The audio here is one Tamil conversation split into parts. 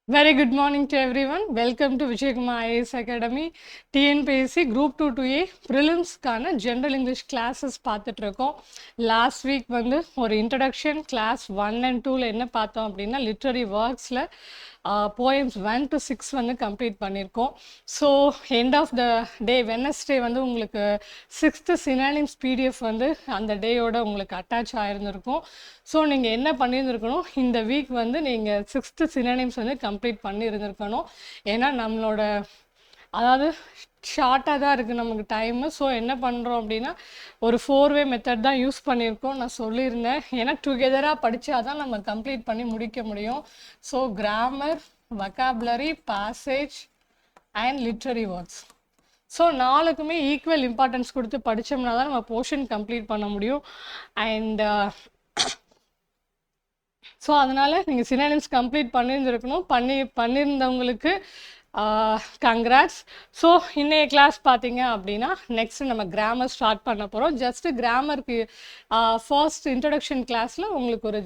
Very good morning to everyone. Welcome to Vijaykumar IAS Academy. TNPSC Group 2 2A Prelims-கான General English classes பார்த்துட்டு இருக்கோம். லாஸ்ட் வீக் வந்து ஒரு இன்ட்ரடக்ஷன் கிளாஸ் 1 and 2ல என்ன பார்த்தோம் அப்படின்னா லிட்ரரி ஒர்க்ஸில் போயம்ஸ் 1 to 6 வந்து கம்ப்ளீட் பண்ணியிருக்கோம். So end of the day Wednesday வந்து உங்களுக்கு 6th சினானிம்ஸ் பிடிஎஃப் வந்து அந்த டேயோட உங்களுக்கு அட்டாச் ஆகிருந்திருக்கும். ஸோ நீங்கள் என்ன பண்ணியிருந்துருக்கணும், இந்த வீக் வந்து நீங்கள் 6th சினானிம்ஸ் வந்து கம்ப்ளீட் பண்ணியிருந்திருக்கணும். ஏன்னா நம்மளோட அதாவது ஷார்ட்டாக தான் இருக்குது நமக்கு டைமு. ஸோ என்ன பண்ணுறோம் அப்படின்னா ஒரு 4-way மெத்தட் தான் யூஸ் பண்ணியிருக்கோம். நான் சொல்லியிருந்தேன், ஏன்னா டுகெதராக படித்தா தான் நம்ம கம்ப்ளீட் பண்ணி முடிக்க முடியும். So grammar, vocabulary, passage and literary words. So நாலுக்குமே ஈக்குவல் இம்பார்ட்டன்ஸ் கொடுத்து படித்தோம்னா தான் நம்ம போர்ஷன் கம்ப்ளீட் பண்ண முடியும். அண்ட் ஸோ அதனால் நீங்கள் சினானிம்ஸ் கம்ப்ளீட் பண்ணியிருந்தவங்களுக்கு கங்க்ராட்ஸ். ஸோ இன்றைய கிளாஸ் பார்த்தீங்க அப்படின்னா நெக்ஸ்ட்டு நம்ம கிராமர் ஸ்டார்ட் பண்ண போகிறோம். ஜஸ்ட்டு கிராமருக்கு ஃபர்ஸ்ட் இன்ட்ரடக்ஷன் கிளாஸில் உங்களுக்கு ஒரு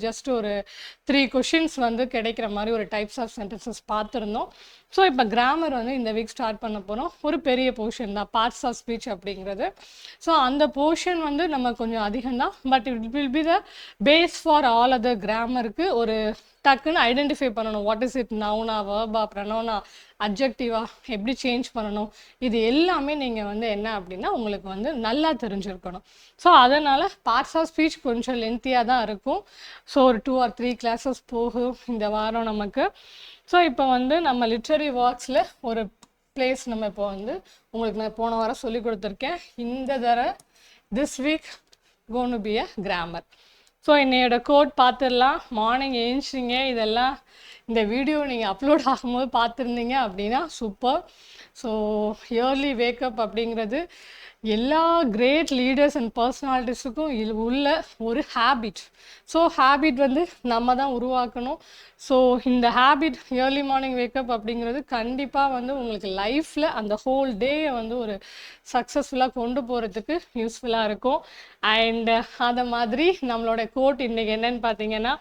3 கொஷின்ஸ் வந்து கிடைக்கிற மாதிரி ஒரு டைப்ஸ் ஆஃப் சென்டென்சஸ் பார்த்துருந்தோம். ஸோ இப்போ கிராமர் வந்து இந்த வீக் ஸ்டார்ட் பண்ண போகிறோம். ஒரு பெரிய போர்ஷன் தான் பார்ட்ஸ் ஆஃப் ஸ்பீச் அப்படிங்கிறது. ஸோ அந்த போர்ஷன் வந்து நம்ம கொஞ்சம் அதிகம்தான், but it will be the base for all other கிராமருக்கு. ஒரு டக்குன்னு ஐடென்டிஃபை பண்ணணும், வாட் இஸ் இட், நவுனா, வேர்பா, ப்ரனோனா, அப்ஜெக்டிவா, எப்படி சேஞ்ச் பண்ணணும், இது எல்லாமே நீங்கள் வந்து என்ன அப்படின்னா உங்களுக்கு வந்து நல்லா தெரிஞ்சிருக்கணும். ஸோ அதனால் பார்ட்ஸ் ஆஃப் ஸ்பீச் கொஞ்சம் லென்த்தியாக தான் இருக்கும். ஸோ ஒரு 2 or 3 கிளாஸஸ் போகும் இந்த வாரம் நமக்கு. ஸோ இப்போ வந்து நம்ம லிட்ரரி ஒர்க்ஸில் ஒரு பிளேஸ் நம்ம இப்போ வந்து உங்களுக்கு நான் போன வாரம் சொல்லி கொடுத்துருக்கேன். இந்த தடவை this week gonna be a grammar. So என்னையோட கோட் பார்த்துடலாம். மார்னிங் எழுந்திரிங்க, இதெல்லாம் இந்த வீடியோ நீங்கள் அப்லோட் ஆகும்போது பார்த்துருந்தீங்க அப்படின்னா சூப்பர். ஸோ இயர்லி வேக்கப் அப்படிங்கிறது எல்லா கிரேட் லீடர்ஸ் அண்ட் பர்சனாலிட்டிஸுக்கும் உள்ள ஒரு ஹேபிட். ஸோ ஹேபிட் வந்து நம்ம தான் உருவாக்கணும். ஸோ இந்த ஹேபிட் இயர்லி மார்னிங் வேக்கப் அப்படிங்கிறது கண்டிப்பாக வந்து உங்களுக்கு லைஃப்பில் அந்த ஹோல் டேயை வந்து ஒரு சக்ஸஸ்ஃபுல்லாக கொண்டு போகிறதுக்கு யூஸ்ஃபுல்லாக இருக்கும். அண்ட் அதை மாதிரி நம்மளோட கோட் இன்றைக்கி என்னன்னு பார்த்தீங்கன்னா,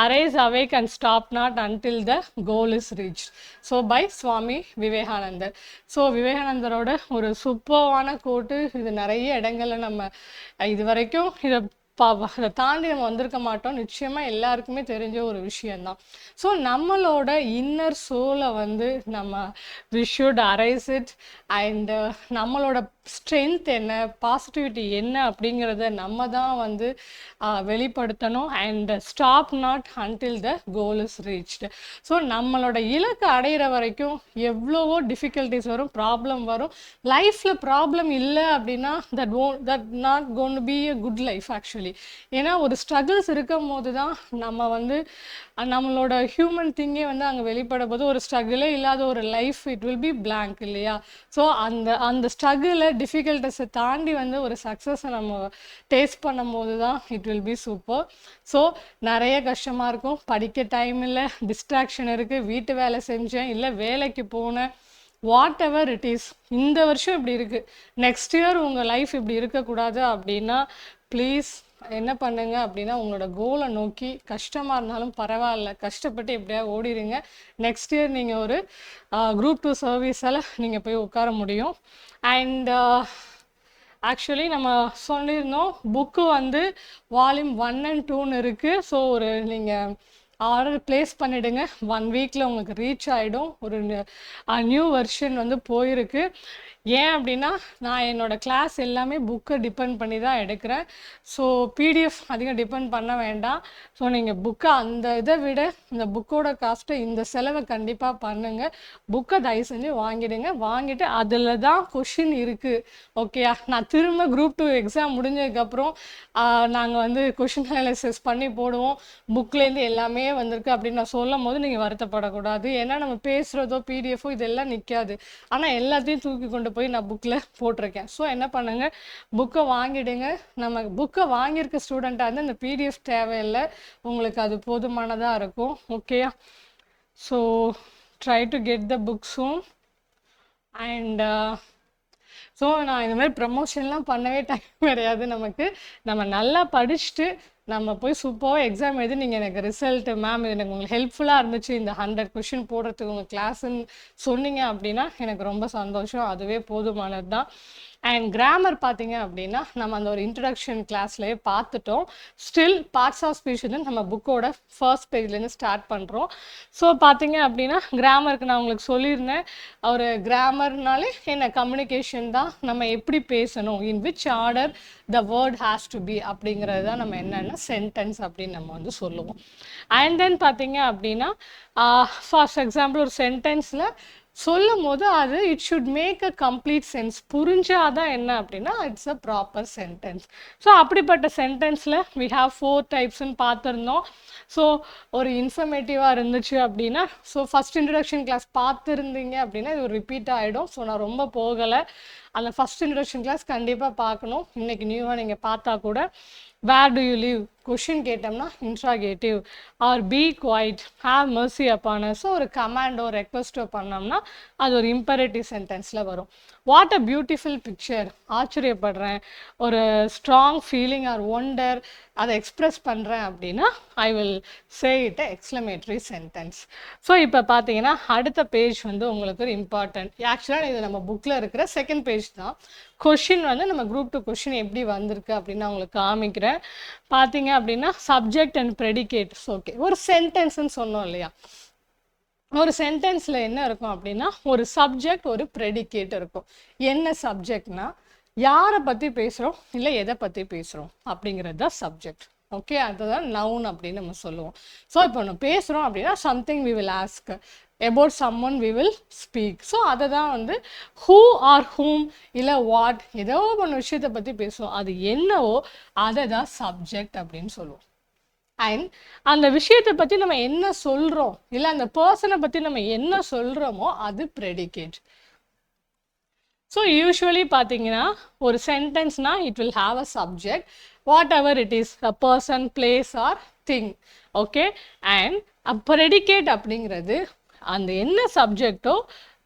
arise awake and stop not until the goal is reach. So by Swami Vivekanandar. ஸோ விவேகானந்தரோட ஒரு சூப்பர்வான கோட்டு. இது நிறைய இடங்களில் நம்ம இது வரைக்கும் அதை தாண்டி நம்ம வந்திருக்க மாட்டோம். நிச்சயமாக எல்லாருக்குமே தெரிஞ்ச ஒரு விஷயந்தான். ஸோ நம்மளோட இன்னர் சோலை வந்து நம்ம we should arise it. And நம்மளோட ஸ்ட்ரென்த் என்ன, பாசிட்டிவிட்டி என்ன அப்படிங்கிறத நம்ம தான் வந்து வெளிப்படுத்தணும். And stop not until the goal is reached. So நம்மளோட இலக்கு அடையிற வரைக்கும் எவ்வளவோ டிஃபிகல்ட்டிஸ் வரும், ப்ராப்ளம் வரும். லைஃப்பில் ப்ராப்ளம் இல்லை அப்படின்னா that not gonna be a good life actually. ஏன்னா ஒரு ஸ்ட்ரகிள்ஸ் இருக்கும் போது தான் நம்ம வந்து நம்மளோட ஹியூமன் திங்கே வந்து அங்கே வெளிப்பட போது. ஒரு ஸ்ட்ரகிளே இல்லாத ஒரு life it will be blank இல்லையா? ஸோ அந்த ஸ்ட்ரகிளை டிஃபிகல்ட்டஸை தாண்டி வந்து ஒரு சக்ஸஸை நம்ம டேஸ்ட் பண்ணும் போது தான் it will B super. So நிறைய கஷ்டமாக இருக்கும், படிக்க டைம் இல்லை, டிஸ்ட்ராக்ஷன் இருக்குது, வீட்டு வேலை செஞ்சேன், இல்லை வேலைக்கு போனேன், வாட் எவர் இட் இஸ். இந்த வருஷம் இப்படி இருக்குது, நெக்ஸ்ட் இயர் உங்கள் லைஃப் இப்படி இருக்கக்கூடாது அப்படின்னா ப்ளீஸ் என்ன பண்ணுங்க அப்படின்னா உங்களோட கோலை நோக்கி கஷ்டமாக இருந்தாலும் பரவாயில்ல, கஷ்டப்பட்டு எப்படியா ஓடிடுங்க. நெக்ஸ்ட் இயர் நீங்கள் ஒரு குரூப் 2 சர்வீஸால் நீங்கள் போய் உட்கார முடியும். அண்ட் ஆக்சுவலி நம்ம சொல்லியிருந்தோம், புக்கு வந்து வால்யூம் 1 and 2ன்னு இருக்குது. ஸோ ஒரு நீங்கள் ஆர்டர் ப்ளேஸ் பண்ணிவிடுங்க, 1 வீக்கில் உங்களுக்கு ரீச் ஆகிடும். ஒரு நியூ வெர்ஷன் வந்து போயிருக்கு. ஏன் அப்படின்னா நான் என்னோடய கிளாஸ் எல்லாமே புக்கை டிபெண்ட் பண்ணி தான் எடுக்கிறேன். ஸோ பிடிஎஃப் அதிகம் டிபெண்ட் பண்ண வேண்டாம். ஸோ நீங்கள் புக்கை அந்த இதை விட இந்த புக்கோட காஸ்ட்டை இந்த செலவை கண்டிப்பாக பண்ணுங்கள். புக்கை தயவு செஞ்சு வாங்கிடுங்க. வாங்கிட்டு அதில் தான் கொஷின் இருக்குது. ஓகேயா? நான் திரும்ப குரூப் 2 எக்ஸாம் முடிஞ்சதுக்கப்புறம் நாங்கள் வந்து கொஷின் அனாலிசிஸ் பண்ணி போடுவோம், புக்லேருந்து எல்லாமே வந்திருக்கு அப்படின்னு நான் சொல்லும் போது நீங்கள் வருத்தப்படக்கூடாது. ஏன்னா நம்ம பேசுகிறதோ பிடிஎஃபோ இதெல்லாம் நிற்காது. ஆனால் எல்லாத்தையும் தூக்கி கொண்டு போய் நான் புக்கில் போட்டிருக்கேன். ஸோ என்ன பண்ணுங்கள், புக்கை வாங்கிடுங்க. நம்ம புக்கை வாங்கியிருக்க ஸ்டூடெண்ட்டாக இருந்தால் இந்த பிடிஎஃப் தேவையில்லை, உங்களுக்கு அது போதுமானதாக இருக்கும். ஓகேயா? So try to get the book soon. And so நான் இந்த மாதிரி ப்ரமோஷன்லாம் பண்ணவே டைம் கிடையாது நமக்கு. நம்ம நல்லா படிச்சுட்டு நம்ம போய் சூப்பராக எக்ஸாம் எழுதி நீங்கள் எனக்கு ரிசல்ட்டு மேம் இது எனக்கு உங்களுக்கு ஹெல்ப்ஃபுல்லாக இருந்துச்சு இந்த 100 கொஷின் போடுறதுக்கு உங்கள் கிளாஸுன்னு சொன்னீங்க அப்படின்னா எனக்கு ரொம்ப சந்தோஷம், அதுவே போதுமானது தான். அண்ட் கிராமர் பார்த்தீங்க அப்படின்னா நம்ம அந்த ஒரு இன்ட்ரடக்ஷன் கிளாஸ்லேயே பார்த்துட்டோம். ஸ்டில் பார்ட்ஸ் ஆஃப் ஸ்பீச் வந்து நம்ம புக்கோட ஃபர்ஸ்ட் பேஜ்லேருந்து ஸ்டார்ட் பண்ணுறோம். ஸோ பார்த்தீங்க அப்படின்னா கிராமருக்கு நான் உங்களுக்கு சொல்லியிருந்தேன், ஒரு கிராமர்னாலே என்ன கம்யூனிகேஷன் தான், நம்ம எப்படி பேசணும், in which order the word has to be அப்படிங்கிறது தான் நம்ம என்னென்னா சென்டென்ஸ் அப்படின்னு நம்ம வந்து சொல்லுவோம். அண்ட் தென் பார்த்தீங்க அப்படின்னா ஃபார் எக்ஸாம்பிள் ஒரு சென்டென்ஸில் சொல்லும் போது அது it should make a complete sense, புரிஞ்சாதான் என்ன அப்படின்னா it's a proper sentence. So அப்படிப்பட்ட சென்டென்ஸில் வி ஹாவ் 4 டைப்ஸ்ன்னு பார்த்துருந்தோம். ஸோ ஒரு இன்ஃபர்மேட்டிவாக இருந்துச்சு அப்படின்னா, ஸோ ஃபஸ்ட் இன்ட்ரடக்ஷன் கிளாஸ் பார்த்துருந்தீங்க அப்படின்னா இது ஒரு ரிப்பீட் ஆகிடும். ஸோ நான் ரொம்ப போகலை, அந்த ஃபஸ்ட் இன்ட்ரடக்ஷன் கிளாஸ் கண்டிப்பாக பார்க்கணும். இன்றைக்கி நியூவாக நீங்கள் பார்த்தா கூட where do you leave question கேட்டோம்னா interrogative or be quiet, have mercy அப்பான. ஸோ ஒரு கமாண்டோ ரெக்வஸ்ட்டோ பண்ணோம்னா அது ஒரு இம்பரேட்டிவ் சென்டென்ஸில் வரும். வாட் அ பியூட்டிஃபுல் பிக்சர், ஆச்சரியப்படுறேன், ஒரு ஸ்ட்ராங் ஃபீலிங் ஆர் ஒண்டர் அதை எக்ஸ்ப்ரெஸ் பண்ணுறேன் அப்படின்னா I will say it exclamatory sentence. So இப்போ பார்த்தீங்கன்னா அடுத்த பேஜ் வந்து உங்களுக்கு ஒரு இம்பார்ட்டன்ட், ஆக்சுவலாக இது நம்ம புக்கில் இருக்கிற செகண்ட் பேஜ் தான். கொஷின் வந்து நம்ம குரூப் 2 கொஷின் எப்படி வந்திருக்கு அப்படின்னு நான் உங்களுக்கு காமிக்கிறேன். பார்த்தீங்க அப்படின்னா சப்ஜெக்ட் அண்ட் ப்ரெடிகேட். ஓகே, ஒரு சென்டென்ஸ்ன்னு சொன்னோம் இல்லையா, ஒரு சென்டென்ஸில் என்ன இருக்கும் அப்படின்னா ஒரு சப்ஜெக்ட் ஒரு ப்ரெடிகேட் இருக்கும். என்ன சப்ஜெக்ட்னா யாரை பற்றி பேசுகிறோம் இல்லை எதை பற்றி பேசுகிறோம் அப்படிங்கிறது தான் சப்ஜெக்ட். ஓகே, அதுதான் நவுன் அப்படின்னு நம்ம சொல்லுவோம். ஸோ இப்போ நம்ம பேசுகிறோம் அப்படின்னா something we will ask, about someone we will speak. So அதை தான் வந்து who or whom இல்லை வாட், ஏதோ ஒன்று விஷயத்தை பற்றி பேசுவோம், அது என்னவோ அதை தான் சப்ஜெக்ட் அப்படின்னு சொல்லுவோம். அண்ட் அந்த விஷயத்தை பற்றி நம்ம என்ன சொல்கிறோம் இல்லை அந்த பர்சனை பற்றி நம்ம என்ன சொல்கிறோமோ அது ப்ரெடிகேட். ஸோ யூஸ்வலி பார்த்தீங்கன்னா ஒரு சென்டென்ஸ்னா it will have a subject whatever it is, a person, place or thing. Okay, and a predicate அப்படிங்கிறது அந்த என்ன சப்ஜெக்டோ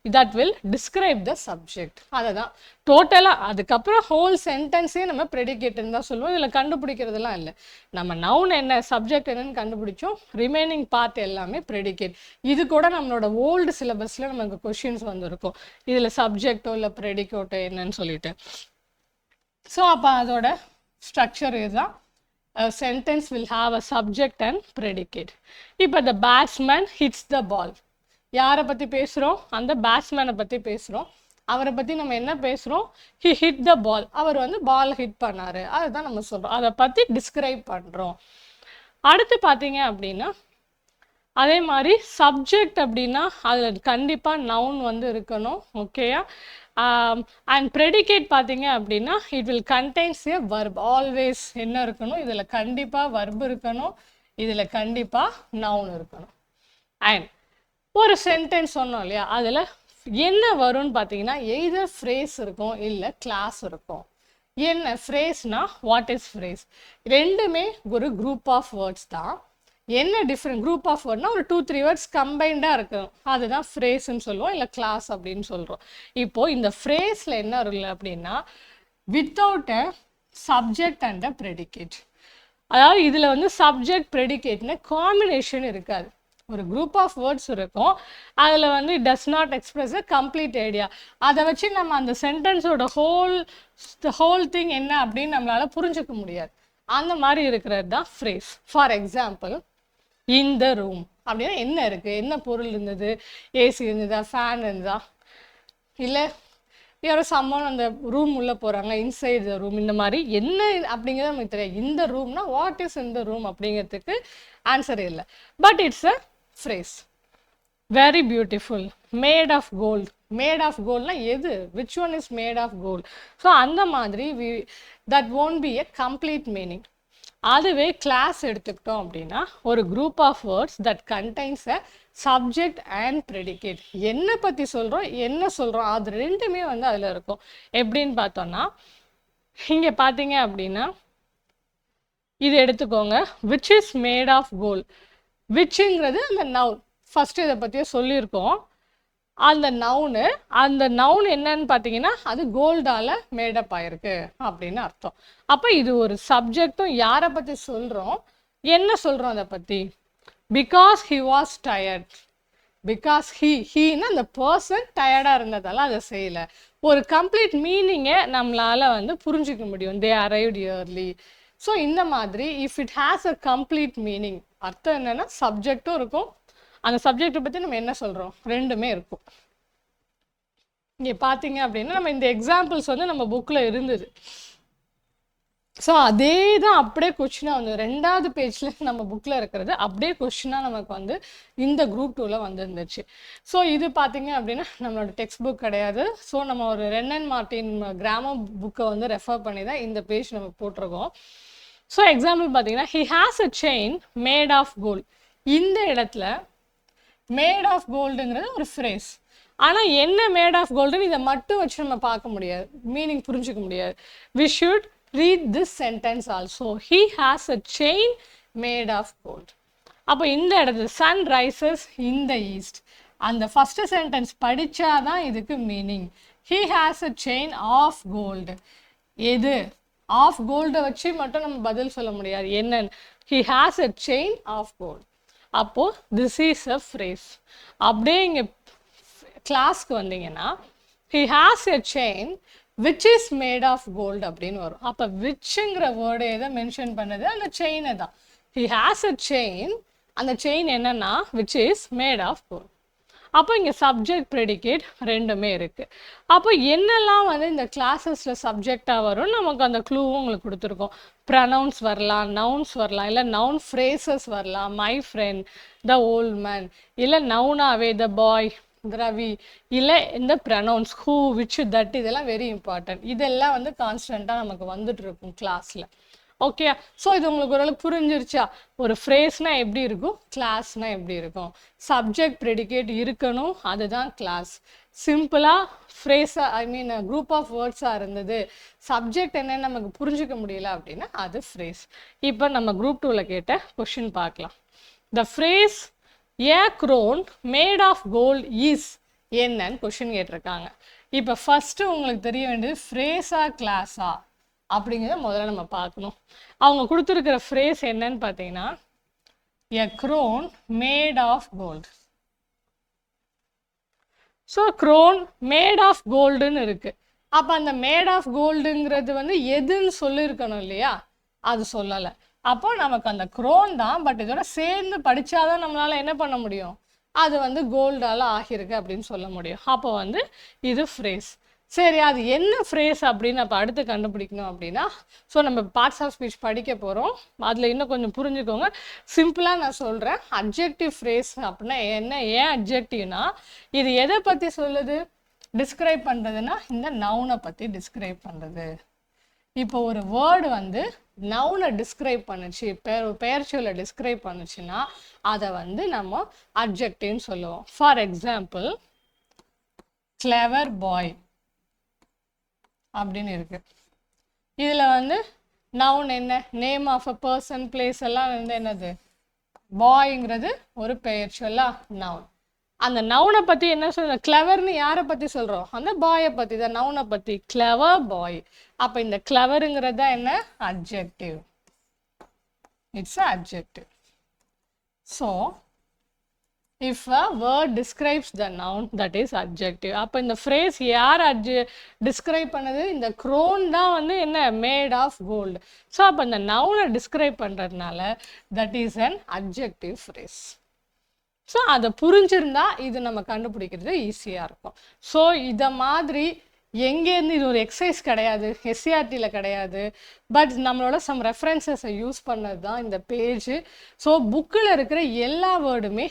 that will describe the subject. அதை தான் டோட்டலாக அதுக்கப்புறம் ஹோல் சென்டென்ஸே நம்ம ப்ரெடிகேட்னு தான் சொல்லுவோம். இதில் கண்டுபிடிக்கிறதுலாம் இல்லை, நம்ம நவுன் என்ன சப்ஜெக்ட் என்னன்னு கண்டுபிடிச்சோம், ரிமைனிங் பார்ட் எல்லாமே ப்ரெடிகேட். இது கூட நம்மளோட ஓல்டு சிலபஸில் நமக்கு கொஷின்ஸ் வந்துருக்கும், இதில் சப்ஜெக்டோ இல்லை ப்ரெடிகேட்டோ என்னன்னு சொல்லிட்டு. ஸோ அப்போ அதோட ஸ்ட்ரக்சர் இதுதான். A sentence will have a subject and predicate. இப்போ the batsman hits the ball, யாரை பற்றி பேசுகிறோம், அந்த பேட்ஸ்மேனை பற்றி பேசுகிறோம். அவரை பற்றி நம்ம என்ன பேசுகிறோம், he hit the ball, அவர் வந்து பால் ஹிட் பண்ணார், அதுதான் நம்ம சொல்கிறோம், அதை பற்றி டிஸ்கிரைப் பண்ணுறோம். அடுத்து பார்த்தீங்க அப்படின்னா அதே மாதிரி சப்ஜெக்ட் அப்படின்னா அதில் கண்டிப்பாக நவுன் வந்து இருக்கணும். ஓகேயா, அண்ட் ப்ரெடிகேட் பார்த்தீங்க அப்படின்னா it will contains A வர்ப், always என்ன இருக்கணும், இதில் கண்டிப்பாக வர்ப் இருக்கணும், இதில் கண்டிப்பாக நவுன் இருக்கணும். அண்ட் ஒரு சென்டென்ஸ் சொன்னோம் இல்லையா, அதில் என்ன வரும்னு பார்த்தீங்கன்னா எய்தர் ஃப்ரேஸ் இருக்கும் இல்லை கிளாஸ் இருக்கும். என்ன ஃப்ரேஸ்னா வாட் இஸ் ஃப்ரேஸ், ரெண்டுமே ஒரு குரூப் ஆஃப் வேர்ட்ஸ் தான். என்ன டிஃப்ரெண்ட் குரூப் ஆஃப் வேர்ட்னா ஒரு 2-3 வேர்ட்ஸ் கம்பைண்டாக இருக்கும், அதுதான் ஃப்ரேஸ்ன்னு சொல்லுவோம் இல்லை கிளாஸ் அப்படின்னு சொல்கிறோம். இப்போது இந்த ஃப்ரேஸில் என்ன இல்லை அப்படின்னா without a subject and a predicate, அதாவது இதில் வந்து சப்ஜெக்ட் ப்ரெடிகேட்னு காம்பினேஷன் இருக்காது. ஒரு குரூப் ஆஃப் வேர்ட்ஸ் இருக்கும், அதில் வந்து it does not express a complete idea. அதை வச்சு நம்ம அந்த சென்டென்ஸோட ஹோல் திங் என்ன அப்படின்னு நம்மளால் புரிஞ்சுக்க முடியாது. அந்த மாதிரி இருக்கிறது தான் phrase. For example, in the room அப்படின்னா என்ன இருக்குது, என்ன பொருள் இருந்தது, ஏசி இருந்ததா, ஃபேன் இருந்ததா, இல்லை யாரோ சம்மன் அந்த ரூம் உள்ளே போகிறாங்க, இன்சைட் த ரூம், இந்த மாதிரி என்ன அப்படிங்கிறது நமக்கு தெரியாது. இந்த ரூம்னா வாட் இஸ் இந்த ரூம் அப்படிங்கிறதுக்கு ஆன்சர் இல்லை, but it's a phrase. Very beautiful, made of gold, made of கோல்ட்னா எது, which one is made of gold. So அந்த மாதிரி that won't be a complete meaning. அதுவே கிளாஸ் எடுத்துக்கிட்டோம் அப்படின்னா ஒரு group of words that contains a subject and predicate. என்ன பற்றி சொல்கிறோம் என்ன சொல்கிறோம் அது ரெண்டுமே வந்து அதில் இருக்கும். எப்படின்னு பார்த்தோன்னா இங்கே பார்த்தீங்க அப்படின்னா இது எடுத்துக்கோங்க, which is made of gold. விச்சுங்கிறது அந்த நவுன், ஃபஸ்ட்டு இதை பற்றியே சொல்லியிருக்கோம். அந்த நவுன் என்னன்னு பார்த்தீங்கன்னா அது கோல்டால் மேடப் ஆயிருக்கு அப்படின்னு அர்த்தம். அப்போ இது ஒரு சப்ஜெக்டும் யாரை பற்றி சொல்கிறோம், என்ன சொல்கிறோம் அதை பற்றி? Because he was tired. Because ஹீன்னா அந்த பர்சன் டயர்டாக இருந்ததால அதை செய்யலை. ஒரு கம்ப்ளீட் மீனிங்கை நம்மளால் வந்து புரிஞ்சிக்க முடியும். தே அரைவ்ட் இயர்லி. ஸோ இந்த மாதிரி if it has a complete meaning, அர்த்தம் என்னென்னா சப்ஜெக்டும் இருக்கும், அந்த சப்ஜெக்டை பற்றி நம்ம என்ன சொல்கிறோம் ரெண்டுமே இருக்கும். இங்கே பார்த்தீங்க அப்படின்னா நம்ம இந்த எக்ஸாம்பிள்ஸ் வந்து நம்ம புக்கில் இருந்தது. ஸோ அதே தான் அப்படியே கொஷினாக வந்து 2வது பேஜில் நம்ம புக்கில் இருக்கிறது அப்படியே கொஷினாக நமக்கு வந்து இந்த குரூப் 2ல் வந்துருந்துச்சு. ஸோ இது பார்த்தீங்க அப்படின்னா நம்மளோட டெக்ஸ்ட் புக் கிடையாது. ஸோ நம்ம ஒரு ரென்னன் மார்ட்டின் கிராமர் புக்கை வந்து ரெஃபர் பண்ணி தான் இந்த பேஜ் நம்ம போட்டிருக்கோம். ஸோ எக்ஸாம்பிள் பார்த்தீங்கன்னா he has a chain made of gold. இந்த இடத்துல மேட் ஆஃப் கோல்டுங்கிறது ஒரு ஃப்ரேஸ். ஆனால் என்ன மேட் ஆஃப் கோல்டுன்னு இதை மட்டும் வச்சு நம்ம பார்க்க முடியாது, மீனிங் புரிஞ்சிக்க முடியாது. We should read this sentence also. He has a chain made of gold. அப்போ இந்த இடத்துல sun rises in the east. அந்த ஃபர்ஸ்ட் சென்டென்ஸ் படித்தாதான் இதுக்கு meaning. He has a chain of gold. எது ஆஃப் கோல்டை வச்சு மட்டும் நம்ம பதில் சொல்ல முடியாது. என்னன்னு he has a chain of gold. அப்போது this is a phrase. அப்படியே இங்கே கிளாஸ்க்கு வந்தீங்கன்னா he has a chain which is made of gold அப்படின்னு வரும். அப்போ விச்ங்கிற வேர்டு எதை மென்ஷன் பண்ணுது, அந்த செயினை தான். he has a chain, அந்த செயின் என்னன்னா which is made of gold. அப்போ இங்கே சப்ஜெக்ட் ப்ரெடிகேட் ரெண்டுமே இருக்குது. அப்போ என்னெல்லாம் வந்து இந்த கிளாஸஸில் சப்ஜெக்டாக வரும் நமக்கு அந்த க்ளூவும் உங்களுக்கு கொடுத்துருக்கோம். ப்ரனவுன்ஸ் வரலாம், நவுன்ஸ் வரலாம், இல்லை நவுன் ஃப்ரேசஸ் வரலாம். My friend, the old man, இல்லை நவுனாவே த பாய், ரவி, இல்லை இந்த ப்ரனவுன்ஸ் ஹூ, விச், தட், இதெல்லாம் வெரி இம்பார்ட்டன்ட். இதெல்லாம் வந்து கான்ஸ்டண்ட்டாக நமக்கு வந்துட்டு இருக்கும் கிளாஸில். ஓகே, ஸோ இது உங்களுக்கு ஓரளவுக்கு புரிஞ்சிருச்சா? ஒரு ஃப்ரேஸ்னால் எப்படி இருக்கும், கிளாஸ்னால் எப்படி இருக்கும். சப்ஜெக்ட் ப்ரெடிகேட் இருக்கணும், அதுதான் கிளாஸ். சிம்பிளாக ஃப்ரேஸாக ஐ மீன் குரூப் ஆஃப் வேர்ட்ஸாக இருந்தது, சப்ஜெக்ட் என்னன்னு நமக்கு புரிஞ்சிக்க முடியல அப்படின்னா அது ஃப்ரேஸ். இப்போ நம்ம குரூப் 2வில் கேட்ட கொஷின் பார்க்கலாம். The phrase a crown made of gold is என்னன்னு கொஷின் கேட்டிருக்காங்க. இப்போ ஃபஸ்ட்டு உங்களுக்கு தெரிய வேண்டியது ஃப்ரேஸா கிளாஸா அப்படிங்கிறத முதல்ல நம்ம பார்க்கணும். அவங்க கொடுத்துருக்கிற ஃப்ரேஸ் என்னன்னு பார்த்தீங்கன்னா a crown made of gold. So crown made of கோல்டுன்னு இருக்குது. அப்போ அந்த மேட் ஆஃப் கோல்டுங்கிறது வந்து எதுன்னு சொல்லியிருக்கணும் இல்லையா, அது சொல்லலை. அப்போ நமக்கு அந்த க்ரோன் தான், பட் இதோட சேர்ந்து படித்தாதான் நம்மளால் என்ன பண்ண முடியும், அது வந்து கோல்டால் ஆகியிருக்கு அப்படின்னு சொல்ல முடியும். அப்போ வந்து இது ஃப்ரேஸ். சரி, அது என்ன ஃப்ரேஸ் அப்படின்னு அப்போ அடுத்து கண்டுபிடிக்கணும் அப்படின்னா, ஸோ நம்ம பார்ட்ஸ் ஆஃப் ஸ்பீச் படிக்க போகிறோம், அதில் இன்னும் கொஞ்சம் புரிஞ்சுக்கோங்க. சிம்பிளாக நான் சொல்கிறேன். அட்ஜெக்டிவ் ஃப்ரேஸ் அப்படின்னா என்ன, ஏன் அட்ஜெக்டிவ்னா இது எதை பற்றி சொல்லுது, டிஸ்கிரைப் பண்ணுறதுன்னா இந்த நவுனை பற்றி டிஸ்கிரைப் பண்ணுறது. இப்போ ஒரு வேர்டு வந்து நவுனை டிஸ்கிரைப் பண்ணுச்சு, பெயர்ச்சொல்லை டிஸ்கிரைப் பண்ணுச்சுன்னா அதை வந்து நம்ம அட்ஜெக்டிவ்னு சொல்லுவோம். ஃபார் எக்ஸாம்பிள் கிளவர் பாய் அப்படின்னு இருக்கு. இதில் வந்து நவுன் என்ன, name of a person, place எல்லாம் வந்து என்னது, பாய்ங்கிறது ஒரு பெயர்ச்சொல்லா நவுன். அந்த நவுனை பற்றி என்ன சொல்ற, கிளவர்னு யாரை பற்றி சொல்கிறோம், அந்த பாயை பற்றி தான், நவுனை பற்றி, கிளவர் பாய். அப்போ இந்த கிளவருங்கிறது தான் என்ன, adjective. It's a adjective. So if a word describes the noun, that is adjective. அப்போ இந்த phrase யார் டிஸ்கிரைப் பண்ணது, இந்த க்ரோன் தான் வந்து என்ன, மேட் ஆஃப் கோல்டு. ஸோ அப்போ இந்த நவுனை டிஸ்கிரைப் பண்ணுறதுனால that is an adjective phrase. So அதை புரிஞ்சிருந்தா இது நம்ம கண்டுபிடிக்கிறது ஈஸியாக இருக்கும். ஸோ இதை மாதிரி எங்கேருந்து, இது ஒரு எக்ஸசைஸ் கிடையாது, எஸ்சிஆர்டியில் கிடையாது, பட் நம்மளோட சம் ரெஃபரன்சஸை யூஸ் பண்ணது தான் இந்த பேஜு. ஸோ புக்கில் இருக்கிற எல்லா வேர்டுமே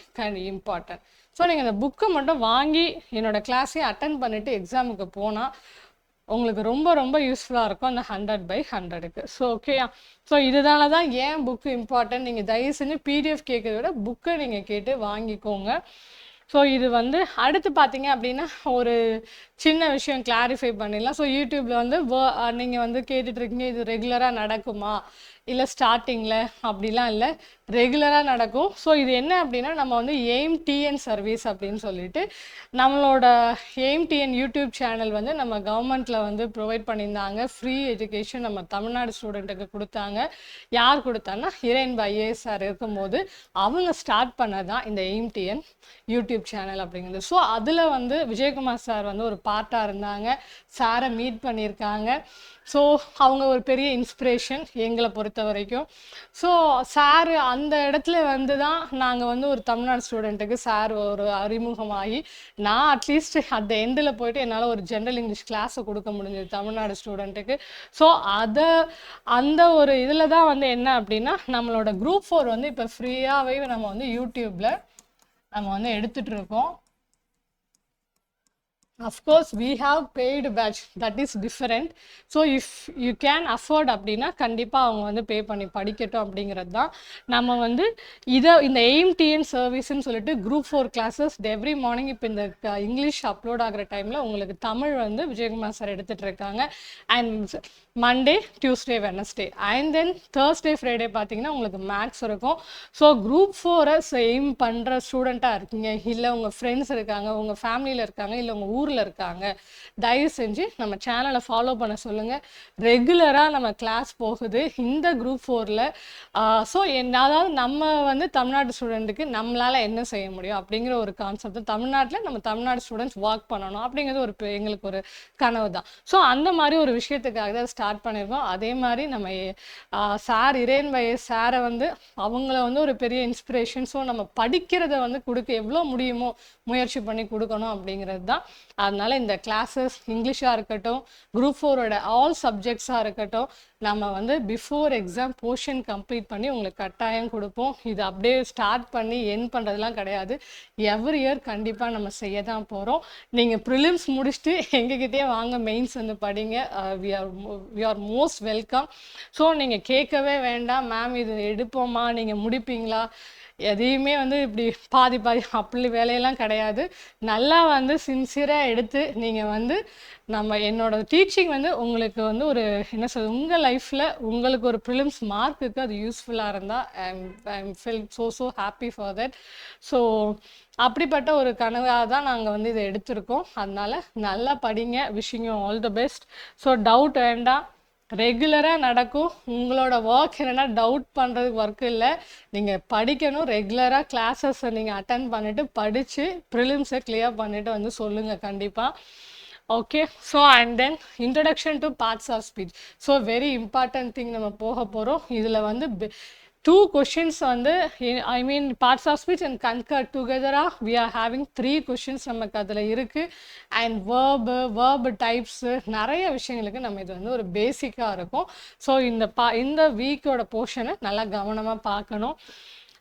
இம்பார்ட்டன்ட். ஸோ நீங்கள் அந்த புக்கை மட்டும் வாங்கி என்னோடய கிளாஸையும் அட்டன் பண்ணிவிட்டு எக்ஸாமுக்கு போனால் உங்களுக்கு ரொம்ப ரொம்ப யூஸ்ஃபுல்லாக இருக்கும் அந்த 100/100க்கு. ஸோ ஓகேயா, ஸோ இதனால தான் ஏன் புக்கு இம்பார்ட்டன்ட். நீங்கள் தயவு செஞ்சு பிடிஎஃப் கேட்குறத விட புக்கை நீங்கள் கேட்டு வாங்கிக்கோங்க. ஸோ இது வந்து அடுத்து பார்த்தீங்க அப்படின்னா ஒரு சின்ன விஷயம் கிளாரிஃபை பண்ணிடலாம். ஸோ யூடியூப்பில் வந்து நீங்கள் வந்து கேட்டுட்ருக்கீங்க, இது ரெகுலராக நடக்குமா, இல்லை ஸ்டார்டிங்கில் அப்படிலாம் இல்லை, ரெகுலராக நடக்கும். ஸோ இது என்ன அப்படின்னா நம்ம வந்து எய்ம் டிஎன் சர்வீஸ் அப்படின்னு சொல்லிட்டு நம்மளோட எய்ம் டிஎன் யூடியூப் சேனல் வந்து நம்ம கவர்மெண்ட்டில் வந்து ப்ரொவைட் பண்ணியிருந்தாங்க. ஃப்ரீ எஜுகேஷன் நம்ம தமிழ்நாடு ஸ்டூடெண்ட்டுக்கு கொடுத்தாங்க. யார் கொடுத்தாங்கன்னா ஹிரேன்பு ஐஏஎஸ் சார் இருக்கும்போது அவங்க ஸ்டார்ட் பண்ணது தான் இந்த எய்ம் டிஎன் யூடியூப் சேனல் அப்படிங்கிறது. ஸோ அதில் வந்து விஜயகுமார் சார் வந்து ஒரு பார்ட்டாக இருந்தாங்க. சாரை மீட் பண்ணியிருக்காங்க. ஸோ அவங்க ஒரு பெரிய இன்ஸ்பிரேஷன் எங்களை பொறுத்த வரைக்கும். ஸோ சார் அந்த இடத்துல வந்து தான் நாங்கள் வந்து ஒரு தமிழ்நாடு ஸ்டூடெண்ட்டுக்கு சார் ஒரு அறிமுகமாகி நான் அட்லீஸ்ட் அந்த எண்டில் போயிட்டு என்னால் ஒரு ஜென்ரல் இங்கிலீஷ் கிளாஸை கொடுக்க முடிஞ்சது தமிழ்நாடு ஸ்டூடெண்ட்டுக்கு. ஸோ அந்த ஒரு இதில் தான் வந்து என்ன அப்படின்னா நம்மளோட குரூப் 4 வந்து இப்போ ஃப்ரீயாகவே நம்ம வந்து யூடியூப்பில் நம்ம வந்து எடுத்துகிட்டு இருக்கோம். Of course, we have paid batch, that is different. So if you can afford அப்படின்னா கண்டிப்பாக அவங்க வந்து பே பண்ணி படிக்கட்டும் அப்படிங்கிறது தான். நம்ம வந்து இந்த எய்ம் டிஎன் சர்வீஸ்ன்னு சொல்லிட்டு குரூப் 4 கிளாஸஸ் எவ்ரி மார்னிங் இப்போ இந்த இங்கிலீஷ் அப்லோட் ஆகிற டைமில் உங்களுக்கு தமிழ் வந்து விஜயகுமார் சார் எடுத்துகிட்டு இருக்காங்க. And Monday, Tuesday, Wednesday and then Thursday, Friday பார்த்தீங்கன்னா உங்களுக்கு மேக்ஸ் இருக்கும். ஸோ குரூப் 4 எய்ம் பண்ணுற ஸ்டூடெண்ட்டாக இருக்கீங்க, இல்லை உங்கள் ஃப்ரெண்ட்ஸ் இருக்காங்க, உங்கள் ஃபேமிலியில் இருக்காங்க, இல்லை உங்கள் ஊரில் இருக்காங்க, தயவு செஞ்சு நம்ம சேனலை ஃபாலோ பண்ண சொல்லுங்கள். ரெகுலராக நம்ம கிளாஸ் போகுது இந்த குரூப் 4ல். ஸோ அதாவது நம்ம வந்து தமிழ்நாடு ஸ்டூடெண்ட்டுக்கு நம்மளால் என்ன செய்ய முடியும் அப்படிங்கிற ஒரு கான்செப்ட். தமிழ்நாட்டில் நம்ம தமிழ்நாடு ஸ்டூடெண்ட்ஸ் ஒர்க் பண்ணணும் அப்படிங்கிறது எங்களுக்கு ஒரு கனவு தான். ஸோ அந்த மாதிரி ஒரு விஷயத்துக்காக தான் ஸ்டார்ட் பண்ணியிருக்கோம். அதே மாதிரி நம்ம சார் ஹிரேன்பு சாரை வந்து அவங்கள வந்து ஒரு பெரிய இன்ஸ்பிரேஷன். ஸோ நம்ம படிக்கிறத வந்து எவ்வளோ முடியுமோ முயற்சி பண்ணி கொடுக்கணும் அப்படிங்கிறது தான். அதனால இந்த கிளாஸஸ் இங்கிலீஷாக இருக்கட்டும், குரூப் 4ஓட ஆல் சப்ஜெக்ட்ஸாக இருக்கட்டும், நம்ம வந்து பிஃபோர் எக்ஸாம் போர்ஷன் கம்ப்ளீட் பண்ணி உங்களுக்கு கட்டாயம் கொடுப்போம். இது அப்படியே ஸ்டார்ட் பண்ணி என் பண்ணுறதுலாம் கிடையாது. எவ்ரி இயர் கண்டிப்பாக நம்ம செய்ய தான் போகிறோம். நீங்கள் ப்ரிலிம்ஸ் முடிச்சுட்டு எங்ககிட்டே வாங்க, மெயின்ஸ் வந்து படிங்க. We are most welcome. So நீங்கள் கேட்கவே வேண்டாம், மேம் இது எடுப்போமா, நீங்கள் முடிப்பீங்களா, எதையுமே வந்து இப்படி பாதி அப்படி வேலையெல்லாம் கிடையாது. நல்லா வந்து சின்சியராக எடுத்து நீங்கள் வந்து என்னோட டீச்சிங் வந்து உங்களுக்கு வந்து ஒரு என்ன சொல்றது, உங்கள் லைஃப்பில் உங்களுக்கு ஒரு ப்ரிலிம்ஸ் மார்க்குக்கு அது யூஸ்ஃபுல்லாக இருந்தால் I feel so happy for that. So அப்படிப்பட்ட ஒரு கனவாக தான் நாங்கள் வந்து இதை எடுத்திருக்கோம். அதனால நல்லா படிங்க. Wishing you all the best. So doubt வேண்டாம், ரெகுலராக நடக்கும். உங்களோட ஒர்க் என்னென்னா டவுட் பண்ணுறதுக்கு ஒர்க் இல்லை, நீங்கள் படிக்கணும். ரெகுலராக கிளாஸஸை நீங்கள் அட்டன் பண்ணிவிட்டு படித்து ப்ரிலிம்ஸை கிளியர் பண்ணிவிட்டு வந்து சொல்லுங்கள் கண்டிப்பாக. Okay. So and then introduction to parts of speech. So very important thing நம்ம போக போகிறோம். இதில் வந்து 2 questions வந்து parts of speech and concord டுகெதராக வி ஆர் ஹேவிங் 3 questions நமக்கு அதில் இருக்குது. அண்ட் வேர்பு டைப்ஸு நிறைய விஷயங்களுக்கு நம்ம இது வந்து ஒரு பேசிக்காக இருக்கும். ஸோ இந்த வீக்கோட போர்ஷனை நல்லா கவனமாக பார்க்கணும்.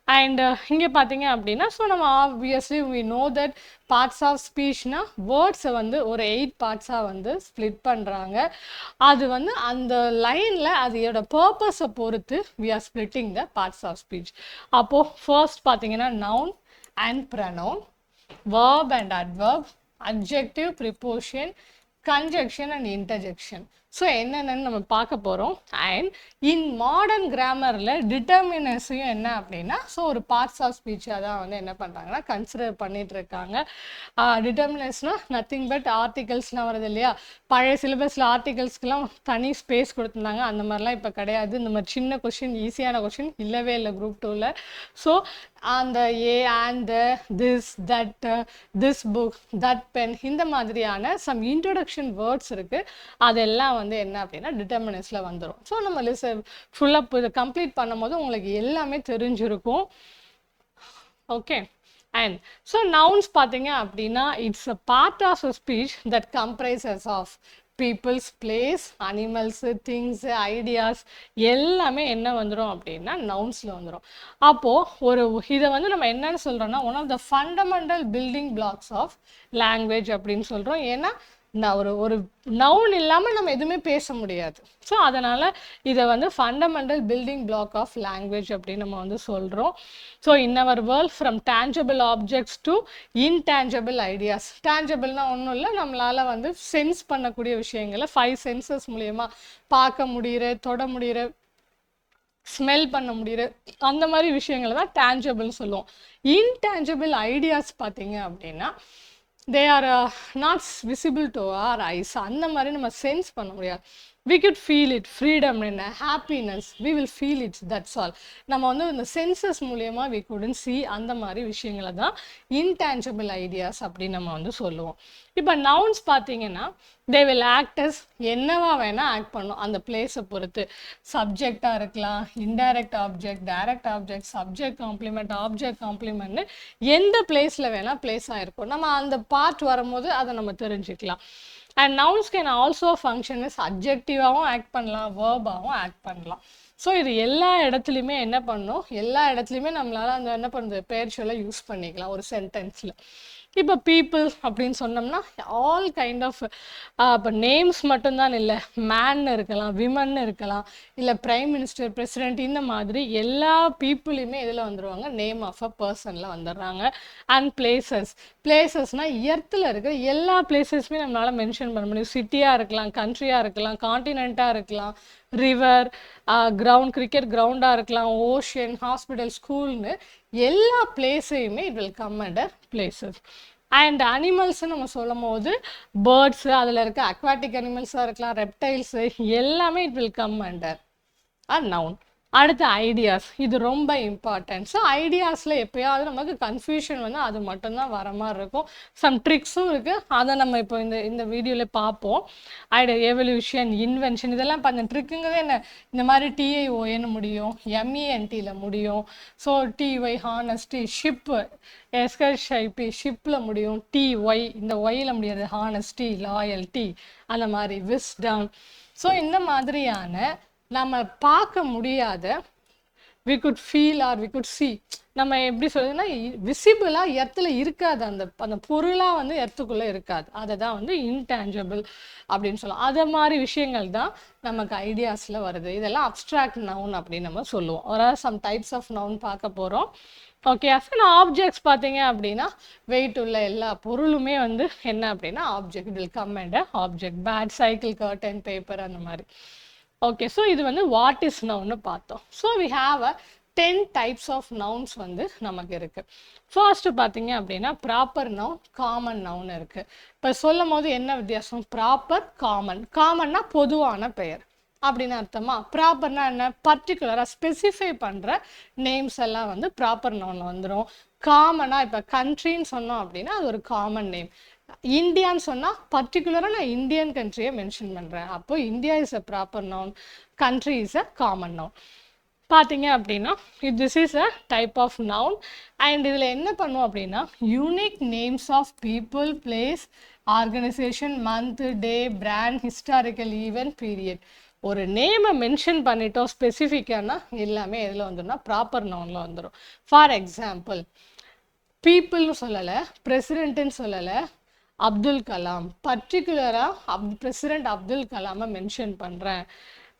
அண்ட் இங்கே பார்த்தீங்க அப்படின்னா ஸோ நம்ம obviously we know that parts of ஸ்பீச்னா வேர்ட்ஸை வந்து ஒரு 8 பார்ட்ஸாக வந்து ஸ்ப்ளிட் பண்ணுறாங்க. அது வந்து அந்த லைனில் அதோட பர்பஸை பொறுத்து we are splitting the parts of speech. அப்போது ஃபர்ஸ்ட் பார்த்தீங்கன்னா noun and pronoun, verb and adverb, adjective, preposition, conjunction and interjection. So என்னென்னு நம்ம பார்க்க போகிறோம். அண்ட் இன் மாடர்ன் கிராமரில் டிட்டர்மினஸையும் என்ன அப்படின்னா ஸோ ஒரு பார்ட்ஸ் ஆஃப் ஸ்பீச்சாக தான் வந்து என்ன பண்ணுறாங்கன்னா கன்சிடர் பண்ணிகிட்டு இருக்காங்க. டிட்டர்மினஸ்னால் நத்திங் பட் ஆர்டிகல்ஸ்லாம் வருது இல்லையா, பழைய சிலபஸில் ஆர்டிகல்ஸ்க்கெலாம் தனி ஸ்பேஸ் கொடுத்துருந்தாங்க, அந்த மாதிரிலாம் இப்போ கிடையாது. இந்த மாதிரி சின்ன கொஷின், ஈஸியான கொஷின் இல்லவே இல்லை குரூப் 2ல். ஸோ அந்த and this book, that pen, இந்த மாதிரியான சம் இன்ட்ரொடக்ஷன் வேர்ட்ஸ் இருக்குது. அதெல்லாம் வந்து என்ன அப்படின்னா டிட்டர்மினஸில் வந்துடும். ஸோ நம்ம ஃபுல்லாக இதை கம்ப்ளீட் பண்ணும்போது உங்களுக்கு எல்லாமே தெரிஞ்சிருக்கும். ஓகே. அண்ட் ஸோ நவுன்ஸ் பார்த்தீங்க அப்படின்னா it's a part of a speech that comprises of peoples, place, animals, things, ideas எல்லாமே என்ன வந்துடும் அப்படின்னா நவுன்ஸில் வந்துடும். அப்போது இதை வந்து நம்ம என்னன்னு சொல்கிறோன்னா one of the fundamental building blocks of language அப்படின்னு சொல்கிறோம். ஏன்னா ஒரு நவுன் இல்லாமல் நம்ம எதுவுமே பேச முடியாது. ஸோ அதனால் இதை வந்து fundamental building block of language அப்படின்னு நம்ம வந்து சொல்கிறோம். So in our world from tangible objects to intangible ideas. டேஞ்சபிள்னால் ஒன்றும் இல்லை, நம்மளால் வந்து சென்ஸ் பண்ணக்கூடிய விஷயங்களை 5 சென்சஸ் மூலயமா பார்க்க முடிகிற, தொட முடிகிற, ஸ்மெல் பண்ண முடியுது, அந்த மாதிரி விஷயங்களை தான் டேஞ்சபிள்னு சொல்லுவோம். இன்டேஞ்சபிள் ஐடியாஸ் பார்த்தீங்க அப்படின்னா they are not visible to our eyes. அந்த மாதிரி நம்ம சென்ஸ் பண்ண முடியாது. we could feel it, freedom என்ன, happiness, we will feel it, that's all. நம்ம வந்து இந்த சென்சஸ் மூலமா we couldn't see, அந்த மாதிரி விஷயங்களை தான் intangible ideas அப்படின்னு நம்ம வந்து சொல்லுவோம். இப்போ நவுன்ஸ் பார்த்தீங்கன்னா they will act as என்னவா வேணா ஆக்ட் பண்ணும் அந்த பிளேஸை பொறுத்து. சப்ஜெக்டாக இருக்கலாம், indirect object, direct object, subject complement, object காம்ப்ளிமெண்ட்னு எந்த பிளேஸில் வேணால் பிளேஸ் ஆகிருக்கும். நம்ம அந்த பார்ட் வரும்போது அதை நம்ம தெரிஞ்சுக்கலாம். And nouns can also function is அட்ஜெக்டிவாகவும் ஆக்ட் பண்ணலாம், வேர்பாகவும் ஆக்ட் பண்ணலாம். ஸோ இது எல்லா இடத்துலையுமே என்ன பண்ணணும், எல்லா இடத்துலையுமே நம்மளால் அந்த என்ன பண்ணுறது பெயர் சொல்ல யூஸ் பண்ணிக்கலாம் ஒரு சென்டென்ஸில். இப்போ பீப்புள் அப்படின்னு சொன்னோம்னா ஆல் கைண்ட் ஆஃப் இப்போ நேம்ஸ் மட்டும்தான் இல்லை, மேன் இருக்கலாம், விமன் இருக்கலாம், இல்லை பிரைம் மினிஸ்டர், பிரசிடென்ட், இந்த மாதிரி எல்லா பீப்புளையுமே இதில் வந்துடுவாங்க, நேம் ஆஃப் அ பர்சனில் வந்துடுறாங்க. அண்ட் பிளேசஸ், பிளேசஸ்னால் எர்த்தில் இருக்கிற எல்லா பிளேசஸுமே நம்மளால் மென்ஷன் பண்ண முடியும். சிட்டியாக இருக்கலாம், கண்ட்ரியாக இருக்கலாம், காண்டினெண்ட்டாக இருக்கலாம், ரிவர், கிரவுண்ட், கிரிக்கெட் கிரவுண்டாக இருக்கலாம், ஓஷன், ஹாஸ்பிட்டல், ஸ்கூல்னு எல்லா பிளேஸையுமே it will come under places. And அனிமல்ஸ்ன்னு நம்ம சொல்லும் போது பேர்ட்ஸு, அதில் இருக்க அக்வாட்டிக் அனிமல்ஸாக இருக்கலாம், ரெப்டைல்ஸு, எல்லாமே it will come under a noun. அடுத்து ஐடியாஸ், இது ரொம்ப இம்பார்ட்டன்ட். ஸோ ஐடியாஸில் எப்போயாவது நமக்கு கன்ஃபியூஷன் வந்து அது மட்டும்தான் வர மாதிரி இருக்கும். சம் ட்ரிக்ஸும் இருக்குது, அதை நம்ம இப்போ இந்த வீடியோவில் பார்ப்போம். ஐடியா, எவல்யூஷன், இன்வென்ஷன், இதெல்லாம் இப்போ அந்த ட்ரிக்குங்கிறது என்ன, இந்த மாதிரி டிஐஓன்னு முடியும், எம்இஎன்டியில் முடியும். ஸோ டிஒய் ஹானஸ்டி, ஷிப்பு, எஸ்கர்ஷைபி, ஷிப்பில் முடியும், டிஒய், இந்த ஒயில் முடியாது, ஹானஸ்டி, லாயல்ட்டி, அந்த மாதிரி விஸ்டம். ஸோ இந்த மாதிரியான நம்ம பார்க்க முடியாத we could feel or we could see, நம்ம எப்படி சொல்றதுன்னா விசிபிளாக எர்த்தில் இருக்காது, அந்த பொருளாக வந்து எர்த்துக்குள்ளே இருக்காது, அதை தான் வந்து இன்டேஞ்சபிள் அப்படின்னு சொல்லலாம். அதை மாதிரி விஷயங்கள் தான் நமக்கு ஐடியாஸில் வருது. இதெல்லாம் அப்ட்ராக்ட் நவுன் அப்படின்னு நம்ம சொல்லுவோம். ஒரு சம் டைப்ஸ் ஆஃப் நவுன் பார்க்க போகிறோம். ஓகே, அஃப்டர் ஆப்ஜெக்ட்ஸ் பார்த்தீங்க அப்படின்னா வெயிட் உள்ள எல்லா பொருளுமே வந்து என்ன அப்படின்னா object, will come and object. Bat, cycle, curtain, paper, அந்த மாதிரி. ஓகே, ஸோ இது வந்து வாட் இஸ் நவுன்னு பார்த்தோம். So we have a 10 types of nouns வந்து நமக்கு இருக்குது. ஃபர்ஸ்ட்டு பார்த்தீங்க அப்படின்னா ப்ராப்பர் நவுன், காமன் நவுன் இருக்குது. இப்போ சொல்லும் போது என்ன வித்தியாசம், ப்ராப்பர், காமன். காமன்னா பொதுவான பெயர் அப்படின்னு அர்த்தமா, ப்ராப்பர்னா என்ன, பர்டிகுலராக ஸ்பெசிஃபை பண்ணுற நேம்ஸ் எல்லாம் வந்து ப்ராப்பர் நவுனில் வந்துடும். காமனாக இப்போ கண்ட்ரின்னு சொன்னோம் அப்படின்னா அது ஒரு காமன் நேம். இந்தியான்னு சொன்னால் பர்டிகுலராக நான் இந்தியன் கண்ட்ரியை மென்ஷன் பண்ணுறேன், அப்போ India is a proper noun, country is a common noun. பார்த்தீங்க அப்படின்னா this is a type of noun. And இதில் என்ன பண்ணுவோம் அப்படின்னா unique names of people, place, organisation, month, day, brand, historical event, period. ஒரு நேமை மென்ஷன் பண்ணிட்டோம் ஸ்பெசிஃபிக்கானா எல்லாமே எதில் வந்துடும்னா ப்ராப்பர் நவுனில் வந்துடும். ஃபார் எக்ஸாம்பிள் பீப்புள்னு சொல்லலை, பிரசிடென்ட்டுன்னு சொல்லலை, அப்துல் கலாம், பர்டிகுலராக பிரசிடென்ட் அப்துல் கலாமை மென்ஷன் பண்ணுறேன்.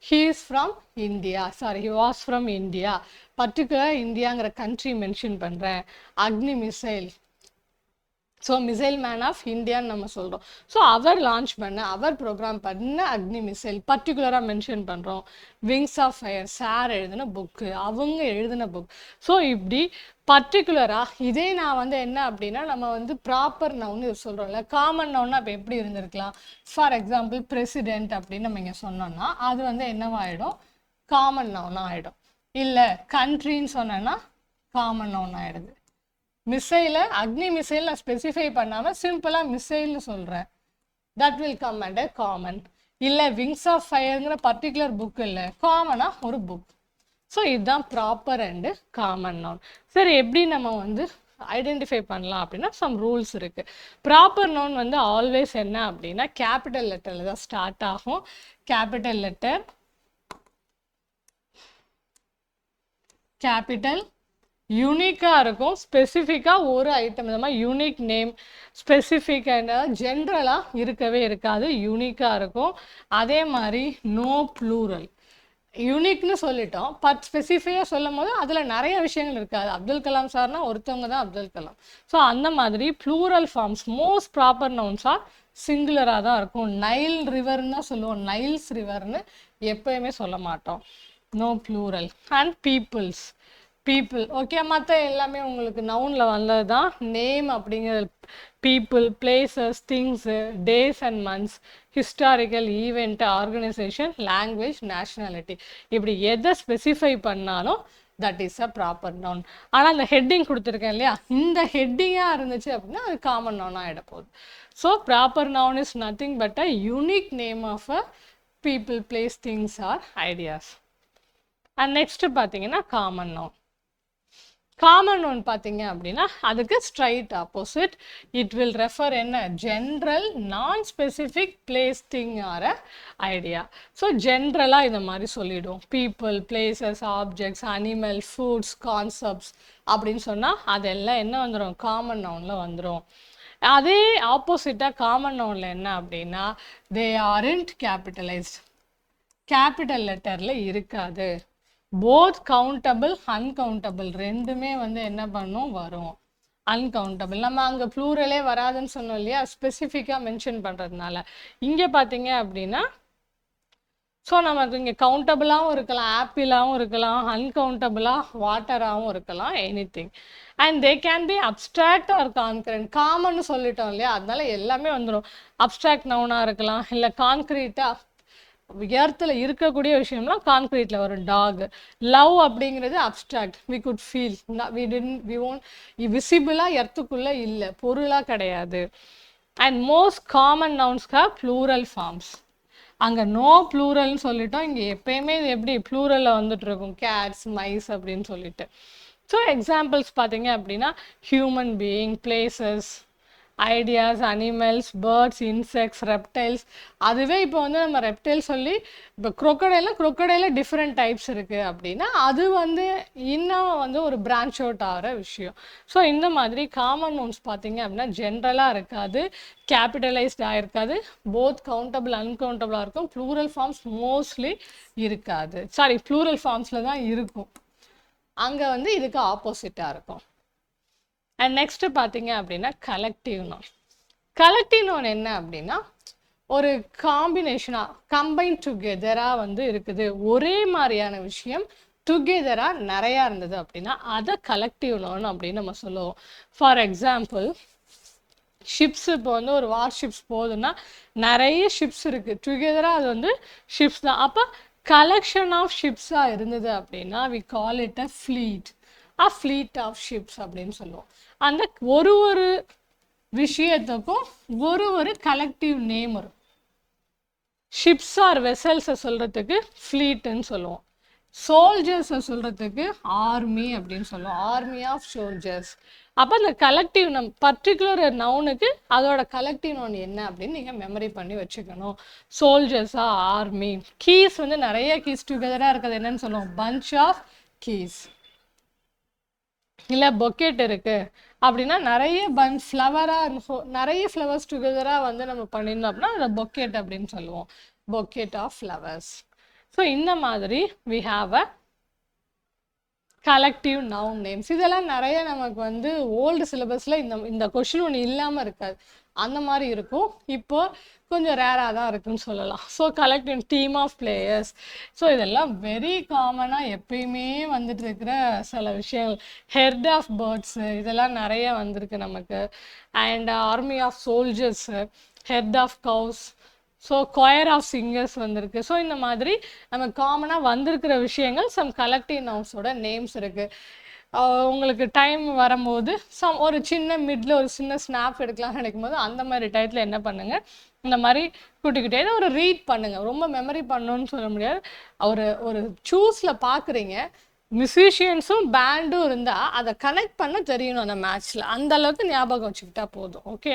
he is from India, sorry he was from India, பர்டிகுலராக இந்தியாங்கிற கண்ட்ரி மென்ஷன் பண்ணுறேன். Agni missile, so missile man of இந்தியான்னு நம்ம சொல்கிறோம். ஸோ அவர் லான்ச் பண்ண, அவர் ப்ரோக்ராம் பண்ண அக்னி மிசைல் பர்டிகுலராக மென்ஷன் பண்ணுறோம். விங்ஸ் ஆஃப் ஃபயர், சார் எழுதின புக்கு, அவங்க எழுதின புக். ஸோ இப்படி பர்டிகுலராக இதே நான் வந்து என்ன அப்படின்னா நம்ம வந்து ப்ராப்பர் நவுன்னு சொல்கிறோம்ல, காமன் நவுன்னா இப்போ எப்படி இருந்திருக்கலாம். ஃபார் எக்ஸாம்பிள் பிரசிடென்ட் அப்படின்னு நம்ம இங்கே சொன்னோம்னா அது வந்து என்னவாயிடும், காமன் நவுனாக ஆகிடும். இல்லை கண்ட்ரின்னு சொன்னேன்னா காமன் நவுன் ஆகிடுது. மிசைலை, அக்னி மிசைல் நான் ஸ்பெசிஃபை பண்ணாமல் சிம்பிளாக மிசைல்னு சொல்கிறேன், that will come under common. இல்லை விங்ஸ் ஆஃப் ஃபயருங்கிற பர்டிகுலர் புக் இல்லை, காமனாக ஒரு புக். ஸோ இதுதான் ப்ராப்பர் அண்டு காமன் நவுன். சரி, எப்படி நம்ம வந்து ஐடென்டிஃபை பண்ணலாம் அப்படின்னா சம் ரூல்ஸ் இருக்குது. ப்ராப்பர் நவுன் வந்து ஆல்வேஸ் என்ன அப்படின்னா கேபிட்டல் லெட்டரில் தான் ஸ்டார்ட் ஆகும். கேபிட்டல் லெட்டர், கேபிட்டல், யூனிக்காக இருக்கும், ஸ்பெசிஃபிக்காக ஒரு ஐட்டம், இந்த மாதிரி யூனிக் நேம், ஸ்பெசிஃபிக்காக ஜென்ரலாக இருக்கவே இருக்காது, யூனிக்காக இருக்கும். அதே மாதிரி நோ ப்ளூரல். யூனிக்னு சொல்லிட்டோம், பட் ஸ்பெசிஃபையாக சொல்லும் போது அதில் நிறைய விஷயங்கள் இருக்காது. அப்துல் கலாம் சார்னா ஒருத்தவங்க தான் அப்துல் கலாம். ஸோ அந்த மாதிரி ப்ளூரல் ஃபார்ம்ஸ், மோஸ்ட் ப்ராப்பர் நவுன்ஸாக சிங்குலராக தான் இருக்கும். நைல் ரிவர்னு தான் சொல்லுவோம், நைல்ஸ் ரிவர்னு எப்போயுமே சொல்ல மாட்டோம். No plural. And peoples, people okay. மற்ற எல்லாமே உங்களுக்கு நவுனில் வந்தது தான். நேம் அப்படிங்கிறது people, places, things, days and months, historical event, organisation, language, nationality, இப்படி எதை ஸ்பெசிஃபை பண்ணாலும் that is a proper noun. ஆனால் அந்த ஹெட்டிங் கொடுத்துருக்கேன் இல்லையா, இந்த ஹெட்டிங்காக இருந்துச்சு அப்படின்னா அது காமன் நவுனாக ஆகிட போகுது. So proper noun is nothing but a unique name of a people, place, things or ideas. And next பார்த்தீங்கன்னா காமன் நவுன். காமன் நவுன் பார்த்தீங்க அப்படின்னா அதுக்கு straight opposite. It will refer என்ன, general, non specific, place, thing or a idea. So ஜென்ரலாக இந்த மாதிரி சொல்லிவிடுவோம். People, places, objects, animal, foods, concepts அப்படின்னு சொன்னால் அதெல்லாம் என்ன வந்துடும், காமன் நவுனில் வந்துடும். அதே ஆப்போசிட்டாக காமன் நவுனில் என்ன அப்படின்னா தே ஆரண்ட் கேபிட்டலைஸ்ட், கேபிட்டல் லெட்டரில் இருக்காது. போத் கவுண்டபிள், அன்கவுண்டபிள் ரெண்டுமே வந்து என்ன பண்ணும், வரும். அன்கவுண்டபிள் நம்ம அங்கே ப்ளூரலே வராதுன்னு சொன்னோம் இல்லையா, ஸ்பெசிஃபிக்காக மென்ஷன் பண்ணுறதுனால. இங்கே பார்த்தீங்க அப்படின்னா ஸோ நமக்கு இங்கே கவுண்டபிளாகவும் இருக்கலாம், ஆப்பிளாகவும் இருக்கலாம், அன்கவுண்டபிளாக வாட்டராகவும் இருக்கலாம், any thing. And they can be abstract or concrete. காமன்னு சொல்லிட்டோம் இல்லையா, அதனால எல்லாமே வந்துடும். அப்ட்ராக்ட் நவுனாக இருக்கலாம், இல்லை கான்க்ரீட்டாக எர்த்தில் இருக்கக்கூடிய விஷயம்லாம் கான்க்ரீட்டில் வரும். டாக், லவ் அப்படிங்கிறது abstract, we could feel, we won't விசிபிளாக எர்த்துக்குள்ளே இல்லை, பொருளாக கிடையாது. And most common nouns have plural forms. அங்கே நோ ப்ளூரல்னு சொல்லிட்டோம், இங்கே எப்பயுமே இது எப்படி ப்ளூரலில் வந்துட்டு இருக்கும், கேட்ஸ், மைஸ் அப்படின்னு சொல்லிட்டு. ஸோ எக்ஸாம்பிள்ஸ் பார்த்தீங்க அப்படின்னா human being, places, ideas, animals, birds, insects, reptiles. அதுவே இப்போ வந்து நம்ம ரெப்டைல் சொல்லி இப்போ குரோக்கடையில் டிஃப்ரெண்ட் டைப்ஸ் இருக்குது அப்படின்னா அது வந்து இன்னும் வந்து ஒரு பிரான்ச் அவுட் ஆகிற விஷயம். ஸோ இந்த மாதிரி காமன் நவுன்ஸ் பார்த்தீங்க அப்படின்னா ஜென்ரலாக இருக்காது, கேபிட்டலைஸ்டாக இருக்காது, போத் கவுண்டபிள், அன்கவுண்டபிளாக இருக்கும். ப்ளூரல் ஃபார்ம்ஸ் மோஸ்ட்லி இருக்காது, சாரி ப்ளூரல் ஃபார்ம்ஸில் தான் இருக்கும். அங்கே வந்து இதுக்கு ஆப்போசிட்டாக இருக்கும். அண்ட் நெக்ஸ்ட்டு பார்த்தீங்க அப்படின்னா கலெக்டிவ் நவுன். கலெக்டிவ் நவுன் என்ன அப்படின்னா ஒரு காம்பினேஷனாக, கம்பைன் டுகெதராக வந்து இருக்குது, ஒரே மாதிரியான விஷயம் டுகெதராக நிறையா இருந்தது அப்படின்னா அதை கலெக்டிவ் நவுன் அப்படின்னு நம்ம சொல்லுவோம். ஃபார் எக்ஸாம்பிள் ஷிப்ஸ், இப்போ வந்து ஒரு வார் ஷிப்ஸ் போகுதுன்னா நிறைய ஷிப்ஸ் இருக்குது, டுகெதராக அது வந்து ஷிப்ஸ் தான். அப்போ கலெக்ஷன் ஆஃப் ஷிப்ஸாக இருந்தது அப்படின்னா we call it a fleet, a fleet of ships அப்படின்னு சொல்லுவோம். அந்த ஒரு ஒரு விஷயத்துக்கும் ஒரு ஒரு கலெக்டிவ் நேம் வரும். ஷிப்ஸ் ஆர் வெசல்ஸை சொல்கிறதுக்கு ஃப்ளீட்டுன்னு சொல்லுவோம். சோல்ஜர்ஸை சொல்கிறதுக்கு ஆர்மி அப்படின்னு சொல்லுவோம், ஆர்மி ஆஃப் சோல்ஜர்ஸ். அப்போ அந்த கலெக்டிவ் பர்டிகுலர் நவுனுக்கு அதோட கலெக்டிவ் நவுன் என்ன அப்படின்னு நீங்கள் மெமரி பண்ணி வச்சுக்கணும். சோல்ஜர்ஸா, ஆர்மி. கீஸ் வந்து நிறைய கீஸ் டுகெதராக இருக்கிறது என்னன்னு சொல்லுவோம், பஞ்ச் ஆஃப் கீஸ். இல்லை பொக்கெட் இருக்குது அப்படின்னா நிறைய ஃப்ளவராக, நிறைய ஃப்ளவர்ஸ் டுகெதராக வந்து நம்ம பண்ணியிருந்தோம் அப்படின்னா அதை பொக்கெட் அப்படின்னு சொல்லுவோம், பொக்கெட் ஆஃப் ஃப்ளவர்ஸ். ஸோ இந்த மாதிரி we have a collective noun names. இதெல்லாம் நிறைய நமக்கு வந்து ஓல்டு சிலபஸில் இந்த கொஷின் ஒன்று இல்லாமல் இருக்காது, அந்த மாதிரி இருக்கும். இப்போ கொஞ்சம் ரேராக தான் இருக்குன்னு சொல்லலாம். So collective team of players. So இதெல்லாம் வெரி காமனாக எப்பயுமே வந்துட்டு இருக்கிற சில விஷயங்கள். ஹெட் ஆஃப் பேர்ட்ஸு இதெல்லாம் நிறைய வந்திருக்கு நமக்கு. And army of soldiers, herd of cows, so choir of singers வந்திருக்கு. ஸோ இந்த மாதிரி நம்ம காமனாக வந்திருக்கிற விஷயங்கள் சம் கலெக்டிவ் நவுன்ஸோட நேம்ஸ் இருக்குது. உங்களுக்கு டைம் வரும்போது ஒரு சின்ன மிடில் ஒரு சின்ன ஸ்னாப் எடுக்கலாம்னு நினைக்கும் போது அந்த மாதிரி டயத்தில் என்ன பண்ணுங்கள், இந்த மாதிரி கூட்டிக்கிட்டே ஒரு ரீட் பண்ணுங்கள். ரொம்ப மெமரி பண்ணணும்னு சொல்ல முடியாது, ஒரு சூஸில் பார்க்குறீங்க, மியூசிஷியன்ஸும் பேண்டும் இருந்தால் அதை கனெக்ட் பண்ண தெரியணும் அந்த மேட்ச்சில், அந்த அளவுக்கு ஞாபகம் வச்சுக்கிட்டா போதும். Okay,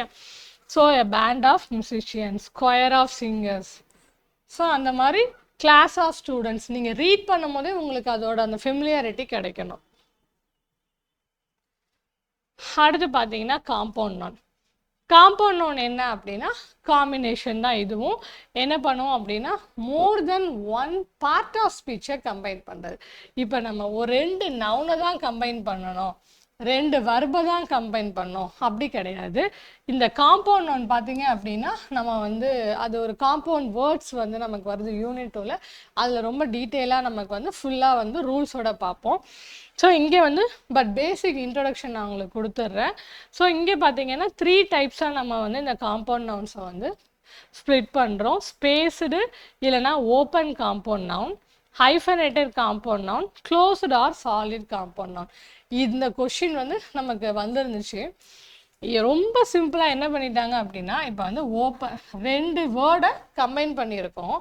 so a band of musicians, choir of singers. So அந்த மாதிரி கிளாஸ் ஆஃப் ஸ்டூடெண்ட்ஸ் நீங்கள் ரீட் பண்ணும் போதே உங்களுக்கு அதோட அந்த ஃபெமிலியாரிட்டி கிடைக்கணும். அடுத்து பார்த்தீங்கன்னா காம்பவுண்ட் நவுன். காம்பவுண்ட் நவுன் என்ன அப்படின்னா காம்பினேஷன் தான். இதுவும் என்ன பண்ணுவோம் அப்படின்னா மோர் தென் ஒன் பார்ட் ஆஃப் ஸ்பீச்சை கம்பைன் பண்ணுறது. இப்போ நம்ம ஒரு 2 நவுனை தான் கம்பைன் பண்ணணும், 2 வர்பை தான் கம்பைன் பண்ணோம் அப்படி கிடையாது. இந்த காம்பவுண்ட் நவுன் பார்த்தீங்க அப்படின்னா நம்ம வந்து அது ஒரு காம்பவுண்ட் வேர்ட்ஸ் வந்து நமக்கு வருது யூனிட் 2ல. அதில் ரொம்ப டீட்டெயிலாக நமக்கு வந்து ஃபுல்லாக வந்து ரூல்ஸோட பார்ப்போம். ஸோ இங்கே வந்து பட் பேசிக் இன்ட்ரொடக்ஷன் நான் உங்களுக்கு கொடுத்துட்றேன். ஸோ இங்கே பார்த்தீங்கன்னா 3 டைப்ஸாக நம்ம வந்து இந்த காம்பவுண்ட் நவுன்ஸை வந்து ஸ்ப்ளிட் பண்ணுறோம். ஸ்பேஸ்டு இல்லைனா open compound noun, hyphenated compound noun, closed or solid compound noun. இந்த கொஷின் வந்து நமக்கு வந்துருந்துச்சு. ரொம்ப சிம்பிளாக என்ன பண்ணிட்டாங்க அப்படின்னா இப்போ வந்து ஓப்பன் 2 வேர்டை கம்பைன் பண்ணியிருக்கோம்.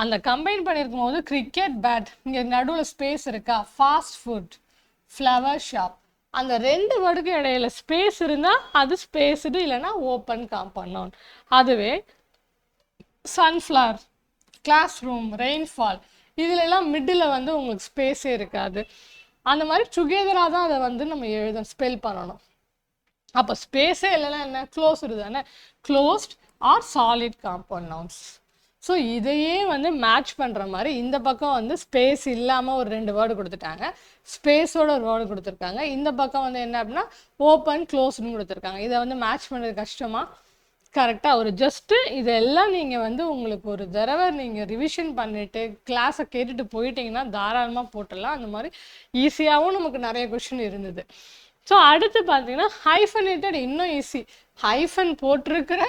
அந்த கம்பைன் பண்ணியிருக்கும் போது கிரிக்கெட் பேட், இங்கே நடுவில் ஸ்பேஸ் இருக்கா, ஃபாஸ்ட் ஃபுட், ஃப்ளவர் ஷாப், அந்த 2 வேர்டுக்கு இடையில ஸ்பேஸ் இருந்தால் அது ஸ்பேஸ்டு இல்லைன்னா ஓப்பன் காம்பவுண்ட் நவுன். அதுவே சன்ஃப்ளவர், கிளாஸ் ரூம், ரெயின்ஃபால் இதிலெல்லாம் மிடில் வந்து உங்களுக்கு ஸ்பேஸே இருக்காது. அந்த மாதிரி டுகெதராக தான் அதை வந்து நம்ம ஸ்பெல் பண்ணணும். அப்போ ஸ்பேஸே இல்லைன்னா என்ன, க்ளோஸ்டு தானே, closed or solid compound nouns. So இதையே வந்து மேட்ச் பண்ணுற மாதிரி இந்த பக்கம் வந்து ஸ்பேஸ் இல்லாமல் ஒரு 2 வேர்டு கொடுத்துட்டாங்க, ஸ்பேஸோட ஒரு வேர்டு கொடுத்துருக்காங்க. இந்த பக்கம் வந்து என்ன அப்படின்னா ஓப்பன் க்ளோஸ்டுன்னு கொடுத்துருக்காங்க. இதை வந்து மேட்ச் பண்ணுறது கஷ்டமாக கரெக்டாக ஒரு ஜஸ்ட்டு இதெல்லாம் நீங்கள் வந்து உங்களுக்கு ஒரு தடவை நீங்கள் ரிவிஷன் பண்ணிவிட்டு கிளாஸை கேட்டுட்டு போயிட்டீங்கன்னா தாராளமாக போட்டுடலாம். அந்த மாதிரி ஈஸியாகவும் நமக்கு நிறைய கொஷின் இருந்தது. ஸோ அடுத்து பார்த்தீங்கன்னா ஹைஃபனேட்டட் இன்னும் ஈஸி. ஹைஃபன் போட்டிருக்கிற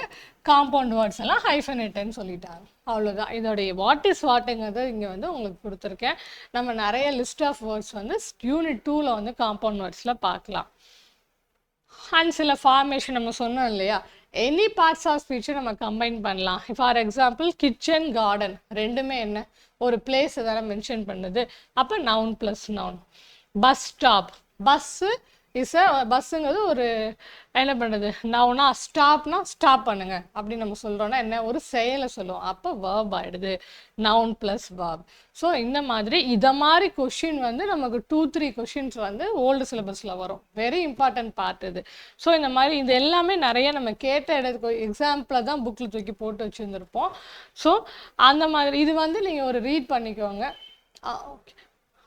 காம்பவுண்ட் வேர்ட்ஸ் எல்லாம் ஹைஃபனேட்டட்னு சொல்லிட்டாங்க. அவ்வளோதான். இதோடைய வாட் இஸ் வாட்டுங்கிறது இங்கே வந்து உங்களுக்கு கொடுத்துருக்கேன். நம்ம நிறைய லிஸ்ட் ஆஃப் வேர்ட்ஸ் வந்து யூனிட் 2ல் வந்து காம்பவுண்ட் வேர்ட்ஸில் பார்க்கலாம். அண்ட் சில ஃபார்மேஷன் நம்ம சொன்னோம் இல்லையா, எனி பார்ட்ஸ் ஆஃப் ஸ்பீச்சை நம்ம கம்பைன் பண்ணலாம். ஃபார் எக்ஸாம்பிள் கிச்சன், கார்டன் ரெண்டுமே என்ன ஒரு பிளேஸ் தானே மென்ஷன் பண்ணுது. அப்போ noun plus noun. Bus stop, bus is பஸ்ஸுங்கிறது ஒரு என்ன பண்ணுறது நவுனா, ஸ்டாப்னா ஸ்டாப் பண்ணுங்க அப்படின்னு நம்ம சொல்கிறோன்னா என்ன ஒரு செயலை சொல்லுவோம். அப்போ வேர்ப் ஆகிடுது, நவுன் ப்ளஸ் வேர்ப். ஸோ இந்த மாதிரி இதை மாதிரி கொஷின் வந்து நமக்கு 2-3 கொஷின்ஸ் வந்து ஓல்டு சிலபஸில் வரும். வெரி இம்பார்ட்டன்ட் பார்ட் இது. ஸோ இந்த மாதிரி இது எல்லாமே நிறைய நம்ம கேட்ட இடத்துக்கு எக்ஸாம்பிளை தான் புக்கில் தூக்கி போட்டு வச்சுருந்துருப்போம். ஸோ அந்த மாதிரி இது வந்து நீங்கள் ஒரு ரீட் பண்ணிக்கோங்க. ஓகே,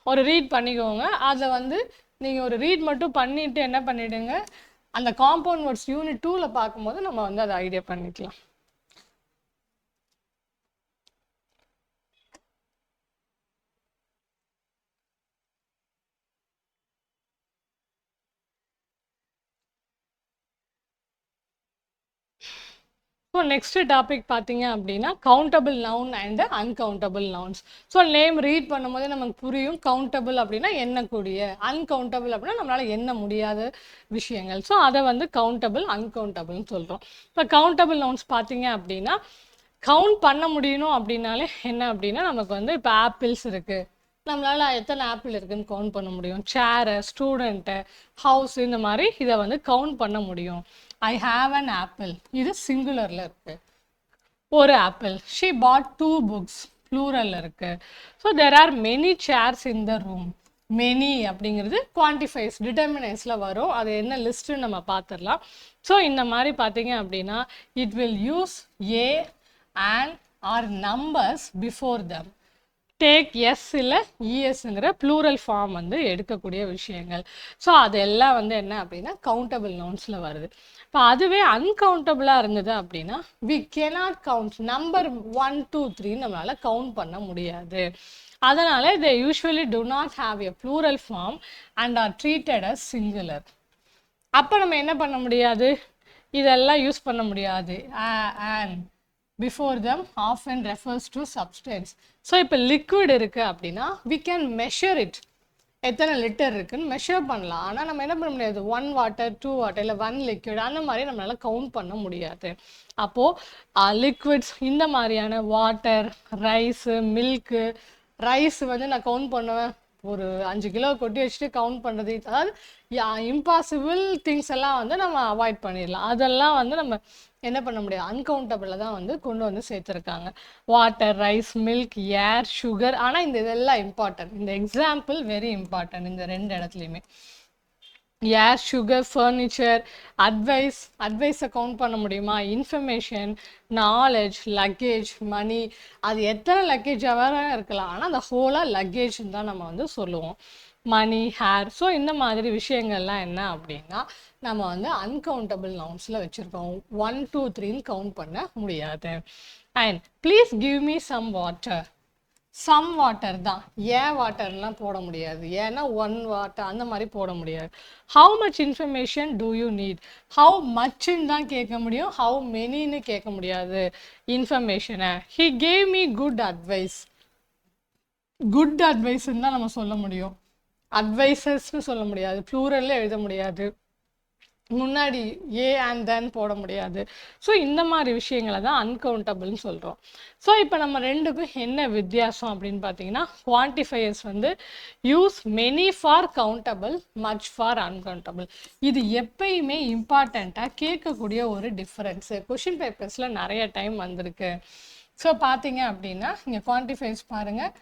ஒரு ரீட் பண்ணிக்கோங்க. அதை வந்து நீங்கள் ஒரு ரீட் மட்டும் பண்ணிவிட்டு என்ன பண்ணிவிடுங்க, அந்த காம்பவுண்ட் வேர்ட்ஸ் யூனிட் 2ல் பார்க்கும்போது நம்ம வந்து அதை ஐடியா பண்ணிக்கலாம். ஸோ நெக்ஸ்ட் டாபிக் பார்த்தீங்க அப்படின்னா countable noun and uncountable nouns. So name read பண்ணும்போது நமக்கு புரியும். கவுண்டபிள் அப்படின்னா எண்ணக்கூடிய, அன்கவுண்டபிள் அப்படின்னா நம்மளால் எண்ண முடியாத விஷயங்கள். ஸோ அதை வந்து கவுண்டபிள் அன்கவுண்டபிள்னு சொல்கிறோம். இப்போ கவுண்டபிள் நவுன்ஸ் பார்த்தீங்க அப்படின்னா கவுண்ட் பண்ண முடியணும் அப்படின்னாலே என்ன அப்படின்னா நமக்கு வந்து இப்போ ஆப்பிள்ஸ் இருக்குது, நம்மளால் எத்தனை ஆப்பிள் இருக்குதுன்னு கவுண்ட் பண்ண முடியும். சேரு, ஸ்டூடெண்ட்டு, ஹவுஸ், இந்த மாதிரி இதை வந்து கவுண்ட் பண்ண முடியும். ஐ ஹாவ் அன் ஆப்பிள், இது சிங்குலரில் இருக்குது. ஒரு ஆப்பிள். ஷீ பாட் 2 books, ப்ளூரலில் இருக்குது. So there are many chairs in the room. Many அப்படிங்கிறது குவான்டிஃபைஸ் டிட்டர்மினேஸில் வரும். அது என்ன லிஸ்ட்டுன்னு நம்ம பார்த்துடலாம். ஸோ இந்த மாதிரி பார்த்தீங்க அப்படின்னா it will use a and or numbers before them. Take s இல்லை இஎஸ்ங்கிற ப்ளூரல் ஃபார்ம் வந்து எடுக்கக்கூடிய விஷயங்கள். ஸோ அதெல்லாம் வந்து என்ன அப்படின்னா கவுண்டபிள் நவுன்ஸில் வருது. இப்போ அதுவே அன்கவுண்டபிளாக இருந்தது அப்படின்னா வி கெனாட் கவுண்ட் நம்பர் 1, 2, 3 நம்மளால் கவுண்ட் பண்ண முடியாது. அதனால் they usually do not have a plural form and are treated as singular. அப்போ நம்ம என்ன பண்ண முடியாது, இதெல்லாம் யூஸ் பண்ண முடியாது. and before them often refers to substance. So இப்போ லிக்விட் இருக்குது அப்படின்னா we can measure it, எத்தனை லிட்டர் இருக்குன்னு மெஷர் பண்ணலாம். ஆனால் நம்ம என்ன பண்ண முடியாது 1 water 2 water இல்லை 1 liquid அந்த மாதிரி நம்மளால் கவுண்ட் பண்ண முடியாது. அப்போது லிக்விட்ஸ் இந்த மாதிரியான வாட்டர், ரைஸு, மில்க்கு. ரைஸ் வந்து நான் கவுண்ட் பண்ணுவேன், ஒரு 5 கிலோ கொட்டி வச்சுட்டு கவுண்ட் பண்ணுறது, அதாவது இம்பாசிபிள் திங்ஸ் எல்லாம் வந்து நம்ம அவாய்ட் பண்ணிடலாம். அதெல்லாம் வந்து நம்ம என்ன பண்ண முடியாது, அன்கவுண்டபிளில் தான் வந்து கொண்டு வந்து சேர்த்துருக்காங்க. வாட்டர், ரைஸ், மில்க், ஏர், சுகர். ஆனால் இந்த இதெல்லாம் இம்பார்ட்டன்ட். இந்த எக்ஸாம்பிள் வெரி இம்பார்ட்டன்ட் இந்த 2 இடத்துலையுமே. ஏர், சுகர், ஃபர்னிச்சர், அட்வைஸை கவுண்ட் பண்ண முடியுமா, இன்ஃபர்மேஷன், நாலேஜ், லக்கேஜ், மணி. அது எத்தனை லக்கேஜாக வேற இருக்கலாம், ஆனால் அந்த ஹோலாக லக்கேஜ்னு தான் நம்ம வந்து சொல்லுவோம். மணி, ஹேர். ஸோ இந்த மாதிரி விஷயங்கள்லாம் என்ன அப்படின்னா நம்ம வந்து அன்கவுண்டபிள் நவுன்ஸில் வச்சுருக்கோம். 1 2 3ன்னு கவுண்ட் பண்ண முடியாது. And please give me some water. Some water தான், ஏன் வாட்டர்லாம் போட முடியாது, ஏன்னா 1 வாட்டர் அந்த மாதிரி போட முடியாது. How much information do you need, how மச்சுன்னு தான் கேட்க முடியும், ஹவு மெனின்னு கேட்க முடியாது இன்ஃபர்மேஷனை. He gave me good advice. Good அட்வைஸ்ன்னு தான் நம்ம சொல்ல முடியும், அட்வைசஸ்ன்னு சொல்ல முடியாது, ப்ளூரலில் எழுத முடியாது, முன்னாடி ஏ அண்ட் தென் போட முடியாது. ஸோ இந்த மாதிரி விஷயங்களை தான் அன்கவுண்டபிள்னு சொல்கிறோம். ஸோ இப்போ நம்ம ரெண்டுக்கும் என்ன வித்தியாசம் அப்படின்னு பார்த்தீங்கன்னா, குவான்டிஃபையர்ஸ் வந்து use many for countable, much for uncountable. இது எப்பயுமே இம்பார்ட்டண்ட்டாக கேட்கக்கூடிய ஒரு டிஃப்ரென்ஸு. கொஷின் பேப்பர்ஸில் நிறைய டைம் வந்திருக்கு. ஸோ பார்த்தீங்க அப்படின்னா இங்கே குவான்டிஃபையர்ஸ் பாருங்கள்,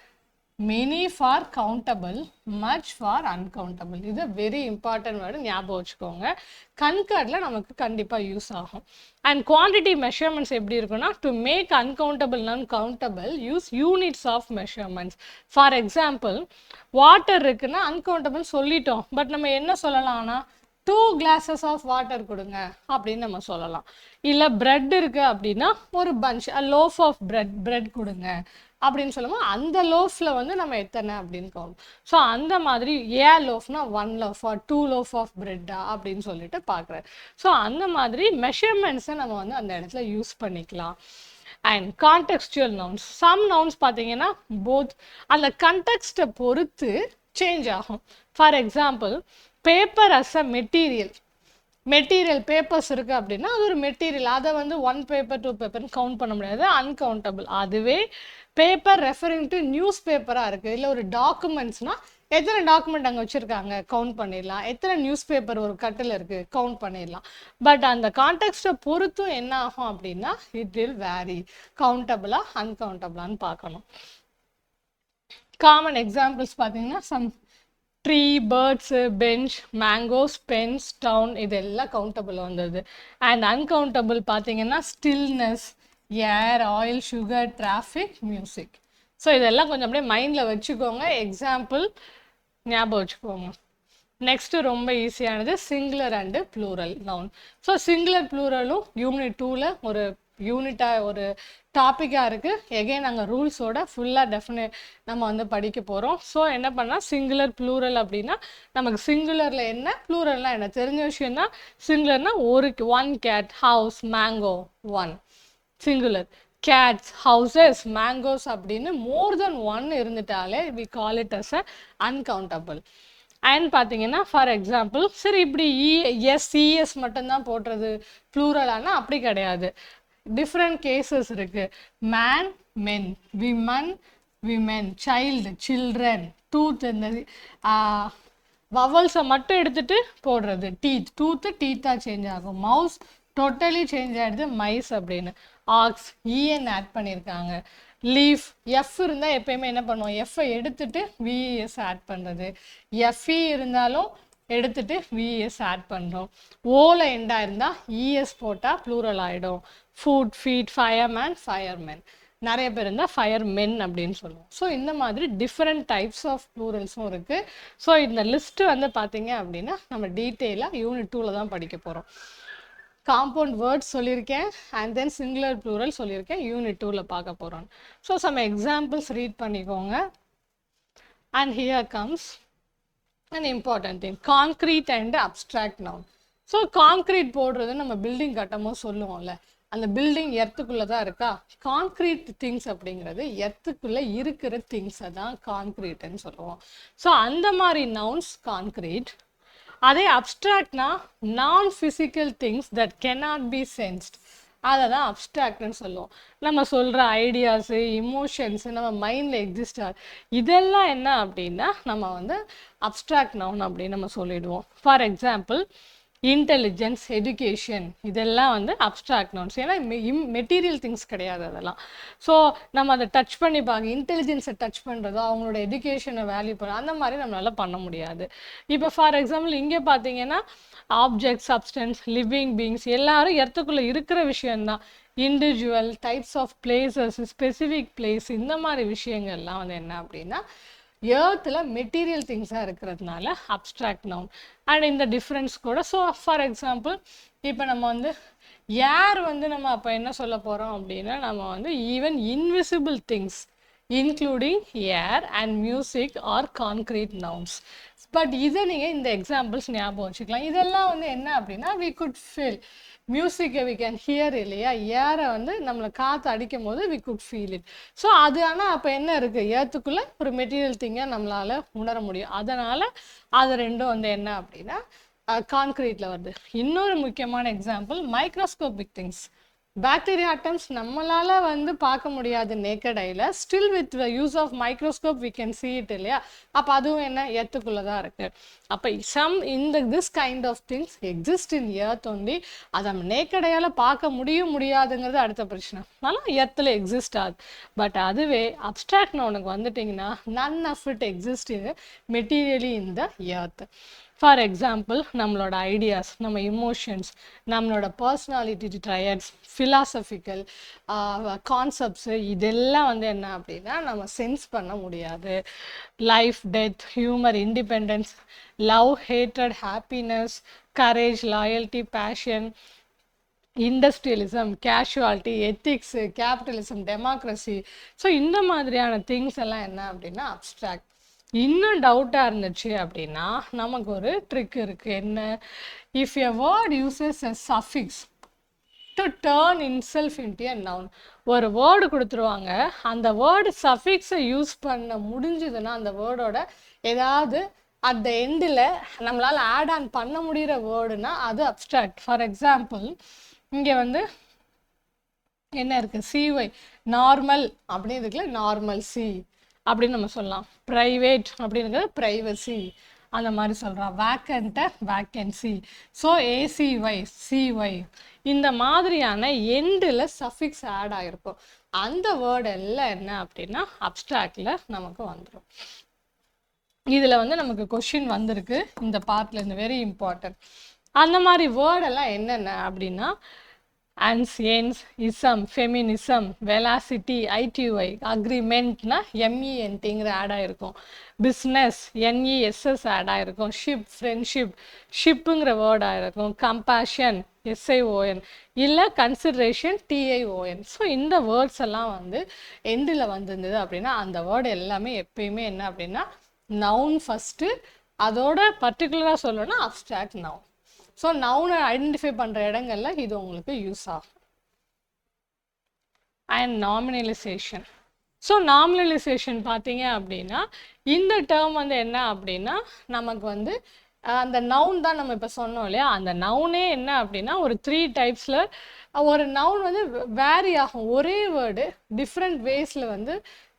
many for countable, much for uncountable. இது வெரி இம்பார்ட்டன்ட் வேர்டு, ஞாபகம் வச்சுக்கோங்க. கன்கர்டில் நமக்கு கண்டிப்பாக யூஸ் ஆகும். அண்ட் குவான்டிட்டி மெஷர்மெண்ட்ஸ் எப்படி இருக்குன்னா, to make uncountable non countable use units of measurements. For example, water இருக்குன்னா அன்கவுண்டபிள் சொல்லிட்டோம், பட் நம்ம என்ன சொல்லலாம்னா 2 glasses ஆஃப் வாட்டர் கொடுங்க அப்படின்னு நம்ம சொல்லலாம். இல்லை பிரெட் இருக்குது அப்படின்னா ஒரு பஞ்ச் லோஃப் ஆஃப் பிரெட் கொடுங்க அப்படின்னு சொல்லுவோம். அந்த லோஃபில் வந்து நம்ம எத்தனை அப்படின்னு கவுண்ட். ஸோ அந்த மாதிரி லோஃப்னா 1 loaf ஆர் 2 loaf ஆஃப் பிரெட்டா அப்படின்னு சொல்லிட்டு பார்க்குறாரு. ஸோ அந்த மாதிரி மெஷர்மெண்ட்ஸை நம்ம வந்து அந்த இடத்துல யூஸ் பண்ணிக்கலாம். And contextual nouns, some nouns பார்த்தீங்கன்னா போத் அந்த கண்டெக்ஸ்ட்டை பொறுத்து சேஞ்ச் ஆகும். For example, paper as a material papers இருக்குது அப்படின்னா அது ஒரு மெட்டீரியல், அதை வந்து 1 paper 2 paperன்னு கவுண்ட் பண்ண முடியாது, அன்கவுண்டபிள். அதுவே பேப்பர் ரெஃபரிங் டு நியூஸ் பேப்பராக இருக்குது, இல்லை ஒரு டாக்குமெண்ட்ஸ்னால் எத்தனை டாக்குமெண்ட் அங்கே வச்சுருக்காங்க கவுண்ட் பண்ணிடலாம், எத்தனை நியூஸ் பேப்பர் ஒரு கட்டில் இருக்குது கவுண்ட் பண்ணிடலாம். பட் அந்த கான்டெக்ஸ்ட்டை பொறுத்தும் என்ன ஆகும் அப்படின்னா இட் வில் வேரி, கவுண்டபிளா அன்கவுண்டபிளான்னு பார்க்கணும். காமன் எக்ஸாம்பிள்ஸ் பார்த்தீங்கன்னா some tree, birds, bench, mangoes, pens, town, இதெல்லாம் கவுண்டபிள் வந்தது. அண்ட் அன்கவுண்டபிள் பார்த்தீங்கன்னா stillness, air, oil, sugar, traffic, music. So இதெல்லாம் கொஞ்சம் அப்படியே மைண்டில் வச்சுக்கோங்க, எக்ஸாம்பிள் ஞாபகம் வச்சுக்கோங்க. நெக்ஸ்ட்டு ரொம்ப ஈஸியானது singular and plural noun. So singular ப்ளூரலும் யூனிட் 2ல் ஒரு யூனிட்டாக ஒரு டாப்பிக்காக இருக்குது. எகைன் நாங்கள் ரூல்ஸோட ஃபுல்லாக நம்ம வந்து படிக்க போகிறோம். ஸோ என்ன பண்ணால் சிங்குலர் ப்ளூரல் அப்படின்னா நமக்கு சிங்குலரில் என்ன, ப்ளூரல்னால் என்ன தெரிஞ்ச விஷயந்தான். சிங்குலர்னால் ஒரு 1 cat, house, mango 1 singular. Cats, houses, mangoes அப்படின்னு மோர் தென் 1 இருந்துட்டாலே we call it as a uncountable. And பார்த்தீங்கன்னா ஃபார் எக்ஸாம்பிள், சரி இப்படி சிஎஸ் மட்டும்தான் போடுறது ப்ளூரலானா அப்படி கிடையாது, டிஃப்ரெண்ட் கேசஸ் இருக்கு. Man, men, women, women, child, children, tooth, இந்த வவல்ஸை மட்டும் எடுத்துட்டு போடுறது டீத், டூத்து டீத்தாக சேஞ்ச் ஆகும். மவுஸ் டோட்டலி சேஞ்ச் ஆகிடுது மைஸ் அப்படின்னு. ஆக்ஸ், இஎன் ஆட் பண்ணியிருக்காங்க. லீஃப், எஃப் இருந்தால் எப்பயுமே என்ன பண்ணுவோம், எஃப்ஐ எடுத்துட்டு விஎஸ் ஆட் பண்ணுறது. எஃப்இ இருந்தாலும் எடுத்துட்டு விஎஸ் ஆட் பண்ணுறோம். ஓல எண்டாக இருந்தால் இஎஸ் போட்டால் ப்ளூரல் ஆகிடும். ஃபுட், ஃபீட், ஃபயர்மேன், ஃபயர்மென், நிறைய பேர் இருந்தால் ஃபயர்மென் அப்படின்னு சொல்லுவோம். ஸோ இந்த மாதிரி டிஃப்ரெண்ட் டைப்ஸ் ஆஃப் ப்ளூரல்ஸும் இருக்குது. ஸோ இந்த லிஸ்ட்டு வந்து பார்த்தீங்க அப்படின்னா நம்ம டீட்டெயிலாக யூனிட் 2ல் தான் படிக்க போகிறோம். காம்பவுண்ட் வேர்ட்ஸ் சொல்லியிருக்கேன், அண்ட் தென் சிங்குலர் ப்ளூரல் சொல்லியிருக்கேன், யூனிட் 2ல் பார்க்க போகிறோம். ஸோ சம் எக்ஸாம்பிள்ஸ் ரீட் பண்ணிக்கோங்க. And here comes an important thing, concrete and abstract noun. So concrete போடுறது நம்ம பில்டிங் கட்டமோ சொல்லுவோம்ல, அந்த பில்டிங் எர்த்துக்குள்ளே தான் இருக்கா. கான்க்ரீட் திங்ஸ் அப்படிங்கிறது எர்த்துக்குள்ளே இருக்கிற திங்ஸை தான் கான்க்ரீட்னு சொல்லுவோம். ஸோ அந்த மாதிரி நவுன்ஸ் கான்க்ரீட். அதே அப்ட்ராக்ட்னா நான் physical things that cannot be sensed, அதை தான் அப்ட்ராக்ட்னு சொல்லுவோம். நம்ம சொல்கிற ஐடியாஸு, இமோஷன்ஸு நம்ம மைண்டில் எக்ஸிஸ்ட் ஆகுது, இதெல்லாம் என்ன அப்படின்னா நம்ம வந்து அப்ட்ராக்ட் நவுன் அப்படின்னு நம்ம சொல்லிடுவோம். ஃபார் எக்ஸாம்பிள், இன்டெலிஜென்ஸ், எஜுகேஷன், இதெல்லாம் வந்து அப்ட்ராக்ட் நவுன்ஸ். ஏன்னா மெட்டீரியல் திங்ஸ் கிடையாது அதெல்லாம். ஸோ நம்ம அதை டச் பண்ணி பார்க்க, இன்டெலிஜென்ஸை டச் பண்ணுறதோ அவங்களோட எஜுகேஷனை வேல்யூ பண்ண அந்த மாதிரி நம்மளால பண்ண முடியாது. இப்போ ஃபார் எக்ஸாம்பிள் இங்கே பார்த்தீங்கன்னா ஆப்ஜெக்ட், சப்ஸ்டன்ஸ், லிவிங் பீயிங்ஸ் எல்லாரும் எர்த்துக்குள்ளே இருக்கிற விஷயந்தான். Individual, types of places, specific place, இந்த மாதிரி விஷயங்கள்லாம் வந்து என்ன அப்படின்னா எர்த்தில் மெட்டீரியல் திங்ஸாக இருக்கிறதுனால அப்ட்ராக்ட் நவுன். அண்ட் இந்த டிஃப்ரென்ஸ் கூட, ஸோ ஃபார் எக்ஸாம்பிள் இப்போ நம்ம வந்து ஏர் வந்து நம்ம அப்போ என்ன சொல்ல போகிறோம் அப்படின்னா, நம்ம வந்து even invisible things including air and music R concrete nouns. But இதை நீங்கள் இந்த எக்ஸாம்பிள்ஸ் ஞாபகம் வச்சுக்கலாம். இதெல்லாம் வந்து என்ன அப்படின்னா, வி குட் ஃபீல் மியூசிக்கை வி கேன் ஹியர் இல்லையா, ஏரை வந்து நம்மளை காற்று அடிக்கும் போது we could feel it. So அது ஆனால் அப்போ என்ன இருக்குது, ஏற்றுக்குள்ளே ஒரு மெட்டீரியல் திங்கை நம்மளால் உணர முடியும். அதனால் அது ரெண்டும் வந்து என்ன அப்படின்னா கான்க்ரீட்டில் வருது. இன்னொரு முக்கியமான example microscopic things. Bacteria atoms நம்மளால் வந்து பார்க்க முடியாது நேக்கட் ஐல, still with use of microscope we can see it இல்லையா. அப்போ அதுவும் என்ன எர்த்துக்குள்ளே தான் இருக்குது. அப்போ this kind of things exist in earth only. அதை நம்ம நேக்கட் ஐயால் பார்க்க முடியாதுங்கிறது அடுத்த பிரச்சனை. அதனால் எர்த்தில் எக்ஸிஸ்ட் ஆகுது. பட் அதுவே அப்ட்ராக்ட் நவுனுக்கு வந்துட்டிங்கன்னா none of it exist materially in the earth. For example நம்மளோட ஐடியாஸ், நம்ம இமோஷன்ஸ், நம்மளோட பர்சனாலிட்டி ட்ரையட்ஸ், ஃபிலாசபிக்கல் கான்செப்ட்ஸு, இதெல்லாம் வந்து என்ன அப்படின்னா நம்ம சென்ஸ் பண்ண முடியாது. Life, death, humour, independence, love, hatred, happiness, courage, loyalty, passion, industrialism, causality, ethics, capitalism, democracy. So இந்த மாதிரியான திங்ஸ் எல்லாம் என்ன அப்படின்னா அப்ட்ராக்ட். இன்னும் டவுட்டாக இருந்துச்சு அப்படின்னா நமக்கு ஒரு ட்ரிக் இருக்குது. என்ன, if a word uses a suffix to turn இன்செல்ஃப் into a noun. ஒரு வேர்டு கொடுத்துருவாங்க, அந்த வேர்டு சஃபிக்ஸை யூஸ் பண்ண முடிஞ்சுதுன்னா அந்த வேர்டோட ஏதாவது அட் த எண்டில் நம்மளால் ஆட் ஆன் பண்ண முடிகிற வேர்டுனா அது அப்ட்ராக்ட். ஃபார் எக்ஸாம்பிள் இங்கே வந்து என்ன இருக்குது, சிஒய், நார்மல் அப்படின்னு இருக்குல்ல, நார்மல் சி அப்படின்னு நம்ம சொல்லலாம். ப்ரைவேட் அப்படிங்கிறது ப்ரைவசி அந்த மாதிரி சொல்கிறோம். வேக்கண்ட்டை வேக்கன்சி. ஸோ ஏசிஒய், சிஒய், இந்த மாதிரியான எண்டில் சஃபிக்ஸ் ஆட் ஆகிருக்கும். அந்த வேர்டு எல்லாம் என்ன அப்படின்னா அப்ட்ராக்டில் நமக்கு வந்துடும். இதில் வந்து நமக்கு கொஷின் வந்திருக்கு இந்த பார்ட்டில், இந்த வெரி இம்பார்ட்டன்ட். அந்த மாதிரி வேர்டெல்லாம் என்னென்ன அப்படின்னா அன்சியன்ஸ், இசம், ஃபெமினிசம், வெலாசிட்டி, ஐடிஒய், அக்ரிமெண்ட்னா எம்இஎன்டிங்கிற ஆட் ஆகிருக்கும். பிஸ்னஸ், என்இஎஸ்எஸ் ஆட் ஆகிருக்கும். ஷிப், ஃப்ரெண்ட்ஷிப், ஷிப்புங்கிற வேர்ட் ஆகிருக்கும். கம்பேஷன், எஸ்ஐஓஎன், இல்லை கன்சிடரேஷன், டிஐஓஎன். ஸோ இந்த வேர்ட்ஸ் எல்லாம் வந்து எண்டில் வந்திருந்தது அப்படின்னா அந்த வேர்டு எல்லாமே எப்பயுமே என்ன அப்படின்னா நவுன் ஃபஸ்ட்டு, அதோட பர்டிகுலராக சொல்லணும்னா அப்ட்ராக்ட் நவுன். ஸோ நவுனை ஐடென்டிஃபை பண்ணுற இடங்கள்ல இது உங்களுக்கு யூஸ் ஆகும். And nominalisation. ஸோ நாமினலைசேஷன் பார்த்தீங்க அப்படின்னா இந்த டேர்ம் வந்து என்ன அப்படின்னா நமக்கு வந்து அந்த நவுன் தான் நம்ம இப்போ சொன்னோம் இல்லையா, அந்த நவுனே என்ன அப்படின்னா ஒரு 3 டைப்ஸில் ஒரு நவுன் வந்து வேரி ஆகும். ஒரே வேர்டு டிஃப்ரெண்ட் வேஸில் வந்து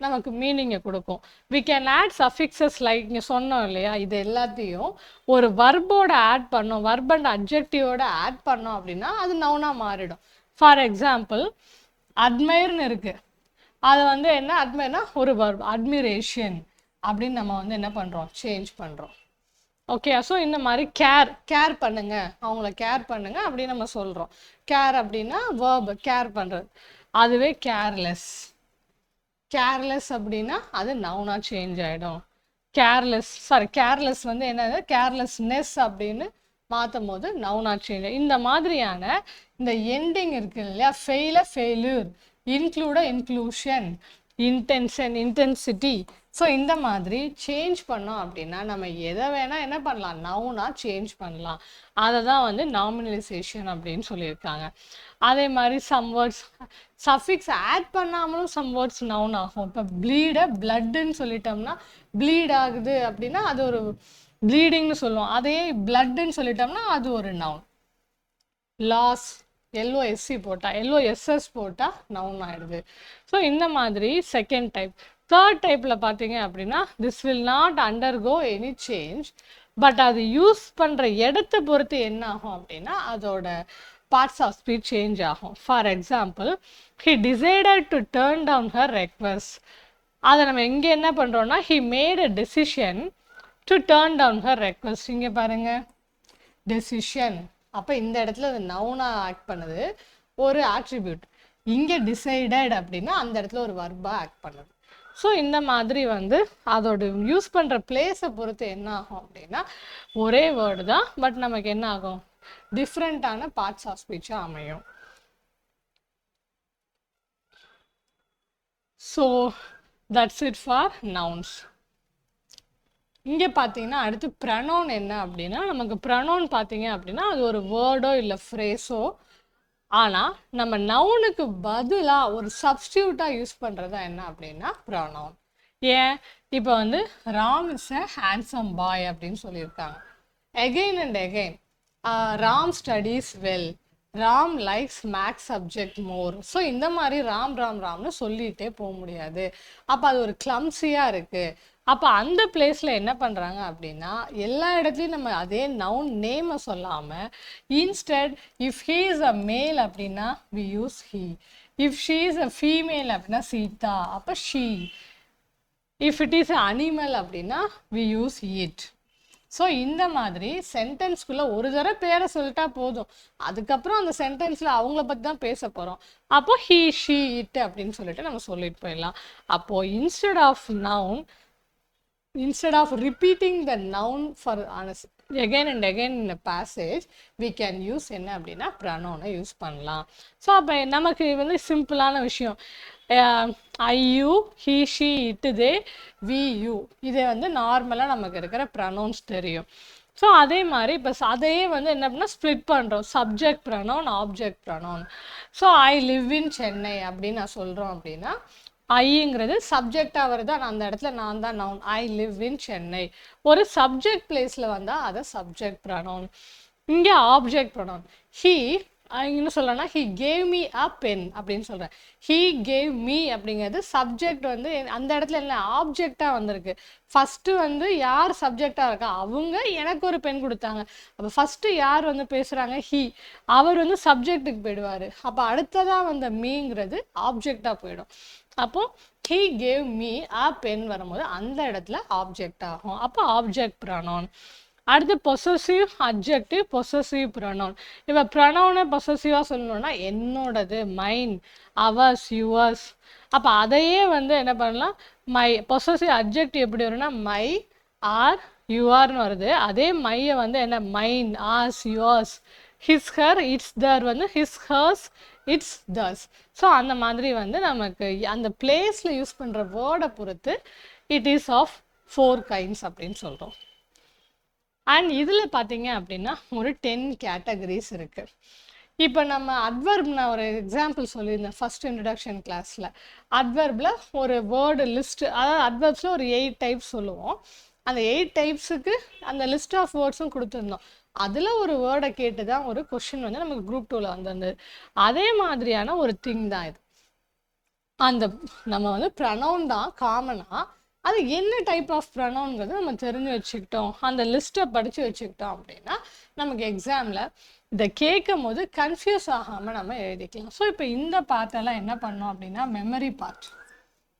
நமக்கு மீனிங்கை கொடுக்கும். We can add suffixes like இங்கே சொன்னோம் இல்லையா, இது எல்லாத்தையும் ஒரு வர்போட ஆட் பண்ணோம், வர்ப் அண்ட் அட்ஜெக்டிவோட ஆட் பண்ணோம் அப்படின்னா அது நவுனாக மாறிடும். ஃபார் எக்ஸாம்பிள் அட்மையர்னு இருக்குது, அது வந்து என்ன அட்மையர்னா ஒரு வர்ப், அட்மிரேஷன் அப்படின்னு நம்ம வந்து என்ன பண்ணுறோம் சேஞ்ச் பண்ணுறோம். ஓகே, ஸோ இந்த மாதிரி கேர் பண்ணுங்க, அவங்கள கேர் பண்ணுங்க அப்படின்னு நம்ம சொல்கிறோம். கேர் அப்படின்னா வேர்ப், கேர் பண்ணுறது. அதுவே கேர்லெஸ் அப்படின்னா அது நவுனாக சேஞ்ச் ஆகிடும். கேர்லெஸ் வந்து என்னது, கேர்லெஸ்னஸ் அப்படின்னு மாற்றும் போது நவுனாக சேஞ்ச் ஆகும். இந்த மாதிரியான இந்த எண்டிங் இருக்கு இல்லையா, failure, inclusion, intention, intensity. So இந்த மாதிரி சேஞ்ச் பண்ணோம் அப்படின்னா நம்ம எதை வேணால் என்ன பண்ணலாம், நவுனாக சேஞ்ச் பண்ணலாம். அதை தான் வந்து நாமினலைசேஷன் அப்படின்னு சொல்லியிருக்காங்க. அதே மாதிரி சம் வேர்ட்ஸ் சஃபிக்ஸ் ஆட் பண்ணாமலும் சம் வேர்ட்ஸ் நவுன் ஆகும். இப்போ ப்ளீடை பிளட்டுன்னு சொல்லிட்டோம்னா ப்ளீட் ஆகுது அப்படின்னா அது ஒரு ப்ளீடிங்னு சொல்லுவோம். அதே பிளட்டுன்னு சொல்லிட்டோம்னா அது ஒரு நவுன். லாஸ், எல்ஓஎஸ்சி போட்டால், எல்ஓஎஸ்எஸ் போட்டால் நவுன் ஆகிடுது. ஸோ இந்த மாதிரி செகண்ட் டைப். தேர்ட் டைப்பில் பார்த்தீங்க அப்படின்னா this will not undergo any change, but அது யூஸ் பண்ணுற இடத்த பொறுத்து என்ன ஆகும் அப்படின்னா அதோட பார்ட்ஸ் ஆஃப் ஸ்பீச் சேஞ்ச் ஆகும். For example he decided to turn down her request. அதை நம்ம இங்கே என்ன பண்ணுறோன்னா he made a decision to turn down her request. இங்கே பாருங்கள் டெசிஷன், அப்போ இந்த இடத்துல அது நவுனாக ஆக்ட் பண்ணுது, ஒரு ஆட்ரிபியூட். இங்கே டிசைடட் அப்படின்னா அந்த இடத்துல ஒரு வர்பாக ஆக்ட் பண்ணுது. ஸோ இந்த மாதிரி வந்து அதோட யூஸ் பண்ணுற பிளேஸை பொறுத்து என்ன ஆகும் அப்படின்னா ஒரே வேர்டு தான், பட் நமக்கு என்ன ஆகும், டிஃப்ரெண்ட்டான பார்ட்ஸ் ஆஃப் ஸ்பீச்சாக அமையும். So that's it for nouns. இங்கே பார்த்தீங்கன்னா அடுத்து ப்ரனவுன் என்ன அப்படின்னா, நமக்கு ப்ரனவுன் பார்த்தீங்க அப்படின்னா அது ஒரு வேர்டோ இல்லை ஃப்ரேஸோ, ஆனால் நம்ம நவுனுக்கு பதிலாக ஒரு சப்ஸ்டியூட்டாக யூஸ் பண்ணுறது என்ன அப்படின்னா ப்ரனவுன். ஏன், இப்போ வந்து Ram is a handsome boy அப்படின்னு சொல்லியிருக்காங்க. Again and again Ram studies well, Ram likes maths subject more. So இந்த மாதிரி ராம் ராம் ராம்னு சொல்லிகிட்டே போக முடியாது, அப்போ அது ஒரு கிளம்ஸியாக இருக்குது. அப்போ அந்த பிளேஸில் என்ன பண்ணுறாங்க அப்படின்னா எல்லா இடத்துலையும் நம்ம அதே நவுன் நேமை சொல்லாமல் instead if he is a male அப்படின்னா we use he, if she is a female அப்படின்னா சீதா, அப்போ she, if it is a animal அப்படின்னா வி யூஸ் இட். ஸோ இந்த மாதிரி சென்டென்ஸ்குள்ளே ஒரு தடவை பேரை சொல்லிட்டா போதும், அதுக்கப்புறம் அந்த சென்டென்ஸில் அவங்கள பற்றி தான் பேச போகிறோம். அப்போ ஹீ ஷீ இட் அப்படின்னு சொல்லிட்டு நம்ம சொல்லிட்டு போயிடலாம். அப்போது instead of repeating the noun for again and again in a passage, we can use என்ன அப்படின்னா ப்ரனவுனை யூஸ் பண்ணலாம். ஸோ அப்போ நமக்கு வந்து சிம்பிளான விஷயம், ஐ யூ, ஹீ ஷீ இட்டு தே வி யூ, இதை வந்து நார்மலாக நமக்கு இருக்கிற ப்ரனவுன்ஸ் தெரியும். ஸோ அதே மாதிரி இப்போ அதையே வந்து என்ன அப்படின்னா ஸ்ப்ளிட் பண்ணுறோம், subject pronoun, object pronoun. So I live in Chennai அப்படின்னு நான் சொல்கிறோம் அப்படின்னா ஐங்கிறது சப்ஜெக்டாக வருதா, நான் அந்த இடத்துல நான் தான் noun, I live in Chennai. ஒரு சப்ஜெக்ட் பிளேஸில் வந்தால் அதை சப்ஜெக்ட் ப்ரனவுன். இங்கே ஆப்ஜெக்ட் ப்ரனவுன். ஹீ இன்னும் சொல்லணும்னா he gave me a pen அப்படின்னு சொல்கிறேன். ஹீ கேவ் மீ அப்படிங்கிறது சப்ஜெக்ட் வந்து அந்த இடத்துல என்ன ஆப்ஜெக்டாக வந்திருக்கு. ஃபஸ்ட்டு வந்து யார் சப்ஜெக்டாக இருக்கா, அவங்க எனக்கு ஒரு பென் கொடுத்தாங்க. அப்போ ஃபஸ்ட்டு யார் வந்து பேசுகிறாங்க, ஹீ, அவர் வந்து சப்ஜெக்ட்டுக்கு போயிடுவார். அப்போ அடுத்ததாக வந்த மீங்கிறது ஆப்ஜெக்டாக போயிடும். அப்போது he gave me a pen வரும்போது அந்த இடத்துல ஆப்ஜெக்ட் ஆகும். அப்போ ஆப்ஜெக்ட் ப்ரனவுன். அடுத்து பொசசிவ் அட்ஜெக்டிவ் பொசசிவ் ப்ரனவுன். இப்போ ப்ரனவுனை பொசசிவாக சொல்லணும்னா என்னோடது, மைன், அவர்ஸ், யுவர்ஸ். அப்போ அதையே வந்து என்ன பண்ணலாம், மை பொசசிவ் அட்ஜெக்டிவ் எப்படி வரும்னா மை ஆர் யுஆர்னு வருது. அதே மையை வந்து என்ன mine, ours, yours, his her its their வந்து his hers its theirs. So அந்த மாதிரி வந்து நமக்கு அந்த பிளேஸில் யூஸ் பண்ணுற வேர்டை பொறுத்து இட் இஸ் ஆஃப் 4 kinds அப்படின்னு சொல்கிறோம். அண்ட் இதில் பார்த்தீங்க அப்படின்னா ஒரு 10 categories இருக்குது. இப்போ நம்ம அட்வர்ப், நான் ஒரு எக்ஸாம்பிள் சொல்லியிருந்தேன் ஃபஸ்ட் இன்ட்ரடக்ஷன் கிளாஸில். அட்வர்பில் ஒரு வேர்டு லிஸ்ட்டு, அதாவது அட்வர்ப்ஸில் ஒரு 8 types சொல்லுவோம். அந்த 8 typesக்கு அந்த லிஸ்ட் ஆஃப் வேர்ட்ஸும் கொடுத்துருந்தோம். அதில் ஒரு வேர்டை கேட்டு தான் ஒரு கொஷின் வந்து நமக்கு குரூப் 2ல் வந்திருந்தது. அதே மாதிரியான ஒரு திங் தான் இது. அந்த நம்ம வந்து ப்ரனவுன் தான் காமனாக, அது என்ன டைப் ஆஃப் ப்ரனவுன்கிறது நம்ம தெரிஞ்சு வச்சுக்கிட்டோம், அந்த லிஸ்ட்டை படித்து வச்சுக்கிட்டோம் அப்படின்னா நமக்கு எக்ஸாமில் இதை கேட்கும் போது கன்ஃபியூஸ் ஆகாமல் நம்ம எழுதிக்கலாம். ஸோ இப்போ இந்த பார்ட்டெல்லாம் என்ன பண்ணோம் அப்படின்னா மெமரி பார்ட்.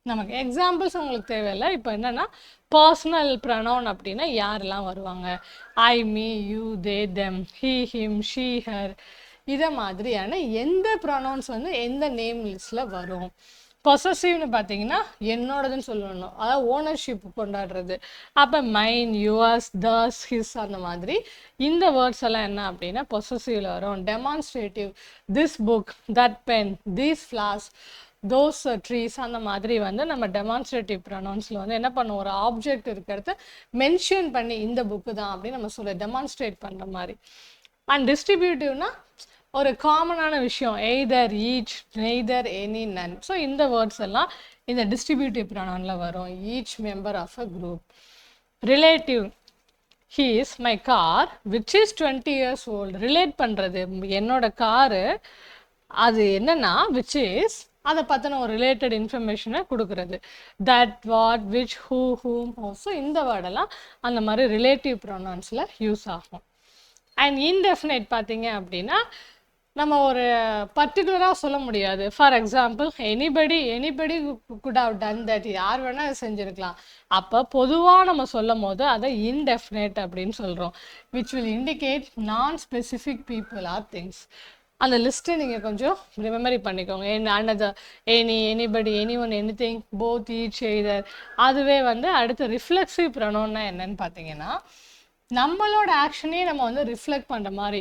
நமக்கு எக்ஸாம்பிள்ஸ் உங்களுக்கு தேவையில்லை. இப்போ என்னென்னா பர்சனல் ப்ரனவுன் அப்படின்னா யாரெல்லாம் வருவாங்க, I, me, you, they, them, he, him, she, her, இதை மாதிரியான எந்த ப்ரனவுன்ஸ் வந்து எந்த நேம் லிஸ்ட்டில் வரும். பொசசிவ்னு பார்த்தீங்கன்னா என்னோடதுன்னு சொல்லணும், அதாவது ஓனர்ஷிப் கொண்டாடுறது. அப்போ மைன், யுவர்ஸ், தஸ், ஹிஸ், அந்த மாதிரி இந்த வேர்ட்ஸ் எல்லாம் என்ன அப்படின்னா பொசசிவில் வரும். Demonstrative, this book, that pen, these flowers, those trees, அந்த மாதிரி வந்து நம்ம டெமான்ஸ்ட்ரேட்டிவ் ப்ரனவுன்ஸில் வந்து என்ன பண்ணுவோம், ஒரு ஆப்ஜெக்ட் இருக்கிறத மென்ஷன் பண்ணி இந்த புக்கு தான் அப்படின்னு நம்ம சொல்ல டெமான்ஸ்ட்ரேட் பண்ணுற மாதிரி. அண்ட் டிஸ்ட்ரிபியூட்டிவ்னா ஒரு காமனான விஷயம், either, each, neither, any, none. So இந்த வேர்ட்ஸ் எல்லாம் இந்த டிஸ்ட்ரிபியூட்டிவ் ப்ரனவுனில் வரும். Each member of a group. Relative, he is my car which is 20 years old. Relate பண்ணுறது, என்னோட காரு அது என்னன்னா விச் இஸ், அதை பற்றின ஒரு ரிலேட்டட் இன்ஃபர்மேஷனை கொடுக்குறது. That, what, which, who, whom, whose. So இந்த வேர்டெல்லாம் அந்த மாதிரி ரிலேட்டிவ் ப்ரொனவுன்ஸில் யூஸ் ஆகும். அண்ட் இன்டெஃபினைட் பார்த்தீங்க அப்படின்னா நம்ம ஒரு பர்டிகுலராக சொல்ல முடியாது. For example anybody could have done that, யார் வேணால் அதை செஞ்சுருக்கலாம். அப்போ பொதுவாக நம்ம சொல்லும் போது அதை இன்டெஃபினைட் அப்படின்னு சொல்கிறோம். விச் வில் இண்டிகேட் நான் ஸ்பெசிஃபிக் பீப்புள் ஆர் திங்ஸ். அந்த லிஸ்ட்டை நீங்கள் கொஞ்சம் ரிமெமரி பண்ணிக்கோங்க. Another, anybody, anyone, anything, both, each, either. அதுவே வந்து அடுத்து ரிஃப்ளெக்சிவ் ப்ரொனவுன்னா என்னன்னு பார்த்தீங்கன்னா, நம்மளோட ஆக்ஷனையே நம்ம வந்து ரிஃப்ளெக்ட் பண்ணுற மாதிரி.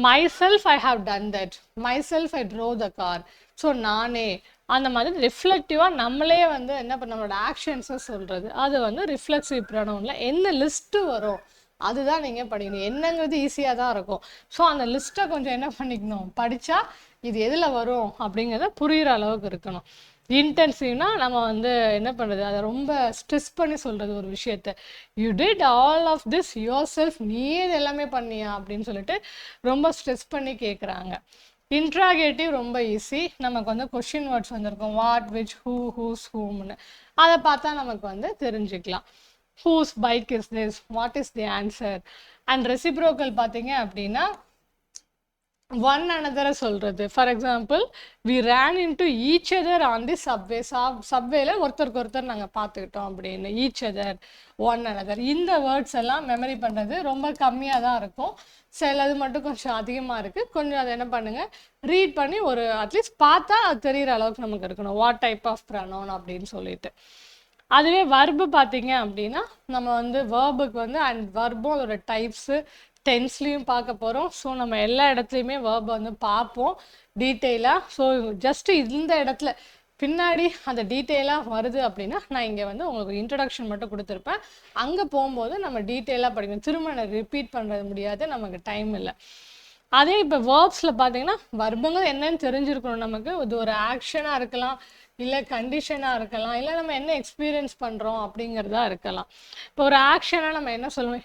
My self I have done that, my self I draw the car. So நானே அந்த மாதிரி ரிஃப்ளெக்டிவாக நம்மளே வந்து என்ன பண்ண நம்மளோட ஆக்ஷன்ஸை சொல்கிறது. அது வந்து ரிஃப்ளெக்சிவ் ப்ரொனவுனில் என்ன லிஸ்ட்டு வரும் அதுதான் நீங்கள் படிக்கணும். என்னங்கிறது ஈஸியாக தான் இருக்கும். ஸோ அந்த லிஸ்ட்டை கொஞ்சம் என்ன பண்ணிக்கணும், படித்தா இது எதில் வரும் அப்படிங்கிறத புரிகிற அளவுக்கு இருக்கணும். இன்டென்சிவ்னா நம்ம வந்து என்ன பண்ணுறது, அதை ரொம்ப ஸ்ட்ரெஸ் பண்ணி சொல்கிறது ஒரு விஷயத்த. You did all of this yourself, நீயே இது எல்லாமே பண்ணியா அப்படின்னு சொல்லிட்டு ரொம்ப ஸ்ட்ரெஸ் பண்ணி கேட்குறாங்க. இன்ட்ராகேட்டிவ் ரொம்ப ஈஸி. நமக்கு வந்து கொஷின் வேர்ட்ஸ் வந்திருக்கும், வாட், விச், ஹூ, ஹூஸ், ஹூம்னு. அதை பார்த்தா நமக்கு வந்து தெரிஞ்சுக்கலாம். whose bike is this, what is the answer. And reciprocal பார்த்தீங்க அப்படின்னா one another சொல்கிறது. For example, we ran into each other on the subway. சப்வேல ஒருத்தருக்கு ஒருத்தர் நாங்கள் பார்த்துக்கிட்டோம் அப்படின்னு. each other, one another. இந்த வேர்ட்ஸ் எல்லாம் மெமரி பண்ணுறது ரொம்ப கம்மியாக தான் இருக்கும். சிலது மட்டும் கொஞ்சம் அதிகமாக இருக்குது. கொஞ்சம் அதை என்ன பண்ணுங்கள், ரீட் பண்ணி ஒரு அட்லீஸ்ட் பார்த்தா அது தெரிகிற அளவுக்கு நமக்கு இருக்கணும், வாட் டைப் ஆஃப் ப்ரனவுன் அப்படின்னு சொல்லிட்டு. அதுவே வர்பு பார்த்தீங்க அப்படின்னா நம்ம வந்து வேர்புக்கு வந்து அண்ட் வர்பும் அதோட டைப்ஸு டென்ஸ்லேயும் பார்க்க போகிறோம். ஸோ நம்ம எல்லா இடத்துலையுமே வேர்பை வந்து பார்ப்போம் டீட்டெயிலாக. ஸோ ஜஸ்ட்டு இந்த இடத்துல பின்னாடி அந்த டீட்டெயிலாக வருது அப்படின்னா நான் இங்கே வந்து உங்களுக்கு இன்ட்ரடக்ஷன் மட்டும் கொடுத்துருப்பேன். அங்கே போகும்போது நம்ம டீட்டெயிலாக படிக்கணும். திரும்ப நான் ரிப்பீட் பண்ணுறது முடியாது, நமக்கு டைம் இல்லை. அதே இப்போ வேர்ப்ஸில் பார்த்தீங்கன்னா வர்புங்க என்னன்னு தெரிஞ்சிருக்கணும் நமக்கு. இது ஒரு ஆக்ஷனாக இருக்கலாம், இல்லை கண்டிஷனாக இருக்கலாம், இல்லை நம்ம என்ன எக்ஸ்பீரியன்ஸ் பண்ணுறோம் அப்படிங்கிறதா இருக்கலாம். இப்போ ஒரு ஆக்ஷனாக நம்ம என்ன சொல்லுவேன்,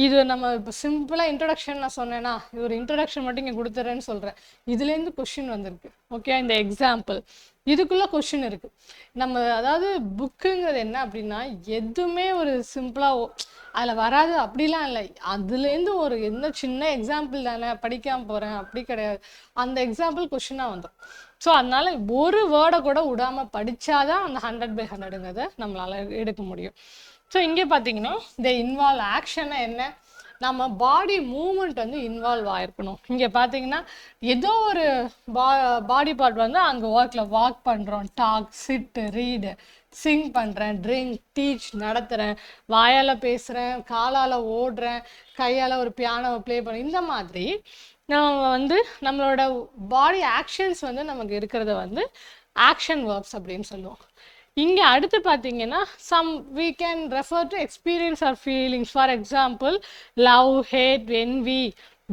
இது நம்ம இப்போ சிம்பிளாக இன்ட்ரடக்ஷன் நான் சொன்னேன்னா, இது ஒரு இன்ட்ரடக்ஷன் மட்டும் இங்கே கொடுத்துறேன்னு சொல்கிறேன். இதுலேருந்து கொஷின் வந்திருக்கு. ஓகே, இந்த எக்ஸாம்பிள் இதுக்குள்ளே கொஷின் இருக்குது. நம்ம அதாவது புக்குங்கிறது என்ன அப்படின்னா எதுவுமே ஒரு சிம்பிளாக அதில் வராது அப்படிலாம் இல்லை. அதுலேருந்து ஒரு என்ன சின்ன எக்ஸாம்பிள் தானே படிக்காமல் போகிறேன் அப்படி கிடையாது, அந்த எக்ஸாம்பிள் கொஷினாக வந்துடும். ஸோ அதனால் ஒரு வேர்டை கூட விடாமல் படித்தாதான் அந்த 100/100ங்கிறத நம்மளால் எடுக்க முடியும். ஸோ இங்கே பார்த்தீங்கன்னா இந்த இன்வால்வ் ஆக்ஷனை என்ன, நம்ம பாடி மூமெண்ட் வந்து இன்வால்வ் ஆகிருக்கணும். இங்கே பார்த்தீங்கன்னா ஏதோ ஒரு பாடி பார்ட் வந்து அங்கே வாக் பண்ணுறோம், டாக், சிட்டு, ரீடு, சிங் பண்ணுறேன், ட்ரிங்க், டீச், நடத்துகிறேன், வாயால் பேசுகிறேன், காலால் ஓடுறேன், கையால் ஒரு பியானோவை ப்ளே பண்ணுறேன். இந்த மாதிரி நம்ம வந்து நம்மளோட பாடி ஆக்ஷன்ஸ் வந்து நமக்கு இருக்கிறத வந்து ஆக்ஷன் வேர்ப்ஸ் அப்படின்னு சொல்லுவோம். இங்கே அடுத்து பார்த்தீங்கன்னா we can refer to experience or feelings. For example, love, hate, envy,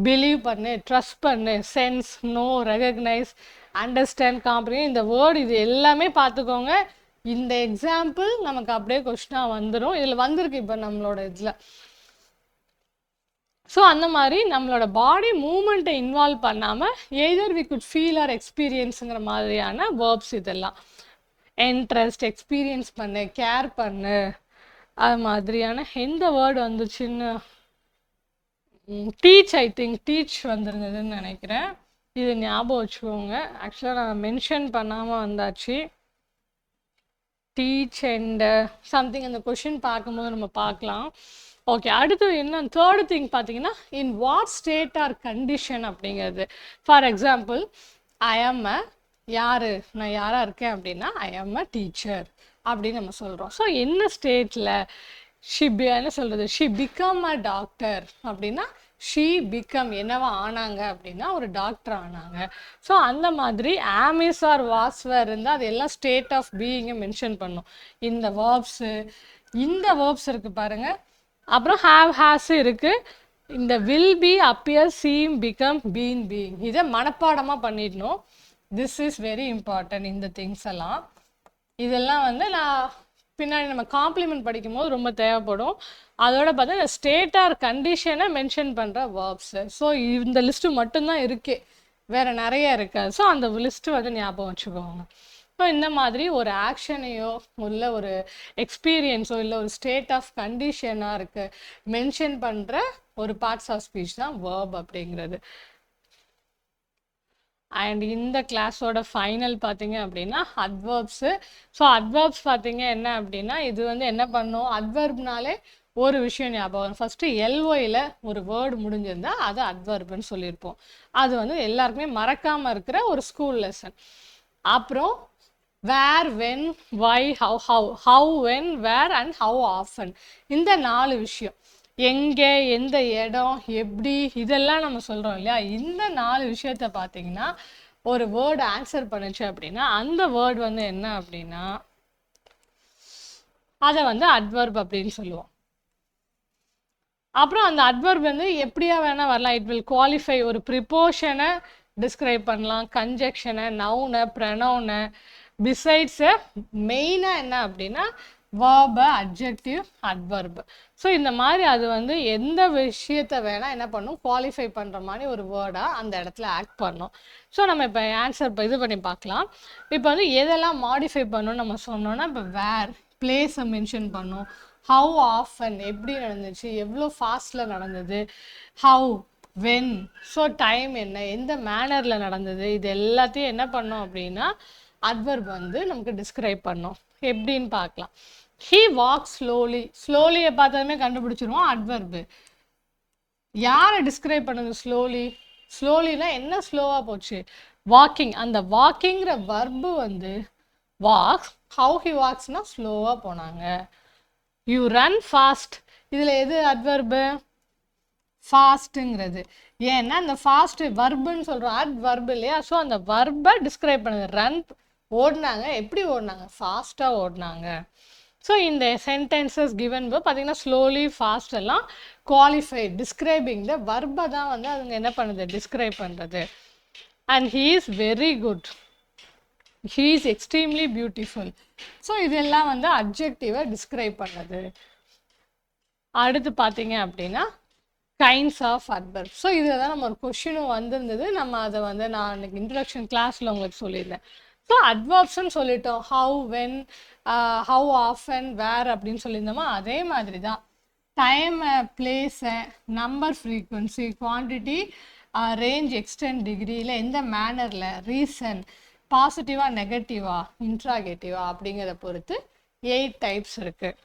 believe பண்ணு, ட்ரஸ்ட் பண்ணு, sense, know, recognise, understand, comprehend. இந்த வேர்டு இது எல்லாமே பார்த்துக்கோங்க. இந்த எக்ஸாம்பிள் நமக்கு அப்படியே கொஸ்டினாக வந்துடும். இதில் வந்திருக்கு இப்போ நம்மளோட இதில். ஸோ அந்த மாதிரி நம்மளோட பாடி மூமெண்ட்டை இன்வால்வ் பண்ணாமல் either we could feel or எக்ஸ்பீரியன்ஸுங்கிற மாதிரியான வேர்ப்ஸ் இதெல்லாம். இன்ட்ரெஸ்ட், எக்ஸ்பீரியன்ஸ் பண்ணு, கேர் பண்ணு, அது மாதிரியான எந்த வேர்டு வந்துச்சுன்னு, டீச், ஐ திங்க் டீச் வந்துருந்ததுன்னு நினைக்கிறேன். இது ஞாபகம் வச்சுக்கோங்க. ஆக்சுவலாக நான் மென்ஷன் பண்ணாமல் வந்தாச்சு. டீச் அண்ட் சம்திங் அந்த கொஷின் பார்க்கும்போது நம்ம பார்க்கலாம். ஓகே, அடுத்து என்ன தேர்டு திங் பார்த்தீங்கன்னா in what state or condition அப்படிங்கிறது. For example, I am a யார், நான் யாராக இருக்கேன் அப்படின்னா ஐ ஆம் அ டீச்சர் அப்படின்னு நம்ம சொல்கிறோம். ஸோ என்ன ஸ்டேட்டில் என்ன சொல்கிறது, ஷி பிகம் அ டாக்டர் அப்படின்னா ஷீ பிகம் என்னவா ஆனாங்க அப்படின்னா ஒரு டாக்டர் ஆனாங்க. ஸோ அந்த மாதிரி ஆமிஸ் ஆர் வாஸ்வர் இருந்தால் அது எல்லாம் ஸ்டேட் ஆஃப் பீயிங்கை மென்ஷன் பண்ணும். இந்த வேர்ப்ஸ் இருக்குது பாருங்கள். அப்புறம் ஹாவ், ஹாஸ் இருக்குது. இந்த will be, appear, seem, become, been, being இதை மனப்பாடமாக பண்ணிடணும். This is very important. இந்த திங்ஸ் எல்லாம் இதெல்லாம் வந்து நான் பின்னாடி நம்ம காம்ப்ளிமெண்ட் படிக்கும்போது ரொம்ப தேவைப்படும். அதோட பார்த்தா இந்த ஸ்டேட் ஆர் கண்டிஷனை மென்ஷன் பண்ணுற வேர்ப்ஸு. ஸோ இந்த லிஸ்ட்டு மட்டும்தான் இருக்கே, வேறு நிறைய இருக்காது. ஸோ அந்த லிஸ்ட்டு வந்து ஞாபகம் வச்சுக்கோங்க. ஸோ இந்த மாதிரி ஒரு ஆக்ஷனையோ இல்லை ஒரு எக்ஸ்பீரியன்ஸோ இல்லை ஒரு ஸ்டேட் ஆஃப் கண்டிஷனாக இருக்குது மென்ஷன் பண்ணுற ஒரு பார்ட்ஸ் ஆஃப் ஸ்பீச் தான் வேர்ப் அப்படிங்கிறது. அண்ட் இந்த கிளாஸோட ஃபைனல் பார்த்தீங்க அப்படின்னா அட்வர்ப்ஸு. ஸோ அட்வர்ப்ஸ் பார்த்தீங்க என்ன அப்படின்னா இது வந்து என்ன பண்ணும், அட்வர்ப்னாலே ஒரு விஷயம் ஞாபகம். ஃபஸ்ட்டு எல்ஒயில் ஒரு வேர்டு முடிஞ்சிருந்தா அது அட்வர்ப்னு சொல்லியிருப்போம். அது வந்து எல்லாருக்குமே மறக்காமல் இருக்கிற ஒரு ஸ்கூல் லெசன். அப்புறம் where, when, why, how, when, where and how often, இந்த 4 விஷயம். எங்கே, எந்த இடம், எப்படி, இதெல்லாம் நம்ம சொல்கிறோம் இல்லையா? இந்த 4 விஷயத்த பார்த்தீங்கன்னா ஒரு வேர்டு ஆன்சர் பண்ணுச்சு அப்படின்னா அந்த வேர்டு வந்து என்ன அப்படின்னா அதை வந்து அட்வர்ப் அப்படின்னு சொல்லுவோம். அப்புறம் அந்த அட்வர்ப் வந்து எப்படியா வேணால் வரலாம். இட் வில் குவாலிஃபை, ஒரு ப்ரிப்போஷனை டிஸ்கிரைப் பண்ணலாம், கன்ஜெக்ஷனை, நவுனை, ப்ரனவுனை, பிசைட்ஸை மெயினாக என்ன அப்படின்னா வேர்பு, அட்ஜெக்டிவ், அட்வர்பு. ஸோ இந்த மாதிரி அது வந்து எந்த விஷயத்தை வேணால் என்ன பண்ணும், குவாலிஃபை பண்ணுற மாதிரி ஒரு வேர்டாக அந்த இடத்துல ஆக்ட் பண்ணும். ஸோ நம்ம இப்போ ஆன்சர் இப்போ இது பண்ணி பார்க்கலாம். இப்போ வந்து எதெல்லாம் மாடிஃபை பண்ணணும்னு நம்ம சொன்னோன்னா, இப்போ வேர், பிளேஸை மென்ஷன் பண்ணோம், ஹவு ஆஃபன், எப்படி நடந்துச்சு, எவ்வளோ ஃபாஸ்டில் நடந்தது, ஹவு, வென், ஸோ டைம் என்ன, எந்த மேனரில் நடந்தது, இது எல்லாத்தையும் என்ன பண்ணோம் அப்படின்னா அட்வர்ப் வந்து நமக்கு டிஸ்கிரைப் பண்ணோம். எப்படின்னு பார்க்கலாம். ஹீ வாக் ஸ்லோலி, ஸ்லோலியை பார்த்ததுமே கண்டுபிடிச்சிருவோம் அட்வர்பு. யாரை டிஸ்கிரைப் பண்ணுது ஸ்லோலி? ஸ்லோலினா என்ன ஸ்லோவாக போச்சு? வாக்கிங். அந்த வாக்கிங்கிற வர்பு வந்து வாக்ஸ். ஹவு ஹி வாக்ஸ்னா ஸ்லோவாக போனாங்க. யூ ரன் ஃபாஸ்ட், இதில் எது அட்வர்பு? ஃபாஸ்ட்டுங்கிறது. ஏன்னா இந்த ஃபாஸ்ட் வர்புன்னு சொல்கிறோம், அட்வர்பு இல்லையா? ஸோ அந்த வர்பை டிஸ்கிரைப் பண்ணுது. ரன், ஓடினாங்க, எப்படி ஓடினாங்க? ஃபாஸ்ட்டாக ஓடினாங்க. ஸோ இந்த சென்டென்சஸ் கிவன் பார்த்தீங்கன்னா ஸ்லோலி, ஃபாஸ்ட் எல்லாம் குவாலிஃபைட், டிஸ்கிரைபிங் த வர்பை தான் வந்து அதுங்க என்ன பண்ணுது, டிஸ்கிரைப் பண்ணுறது. And he is very good, he is extremely beautiful. So இதெல்லாம் வந்து அட்ஜெக்டிவை டிஸ்கிரைப் பண்ணுறது. அடுத்து பார்த்தீங்க அப்படின்னா கைண்ட்ஸ் ஆஃப் அட்வர்ப். ஸோ இதில் தான் நம்ம ஒரு கொஷினும் வந்திருந்தது. நம்ம அதை வந்து நான் இன்னைக்கு இன்ட்ரடக்ஷன் கிளாஸில் உங்களுக்கு சொல்லியிருந்தேன். ஸோ அட்வர்ப்ஸ்ன்னு சொல்லிட்டோம். How, when, how often, where அப்படின்னு சொல்லியிருந்தோமா, அதே மாதிரி தான் டைமை, பிளேஸை, number, frequency, quantity, range, extent, டிகிரியில் எந்த மேனரில், ரீசன், பாசிட்டிவாக, நெகட்டிவா, இன்ட்ராகேட்டிவா அப்படிங்கிறத பொறுத்து 8 டைப்ஸ் இருக்குது.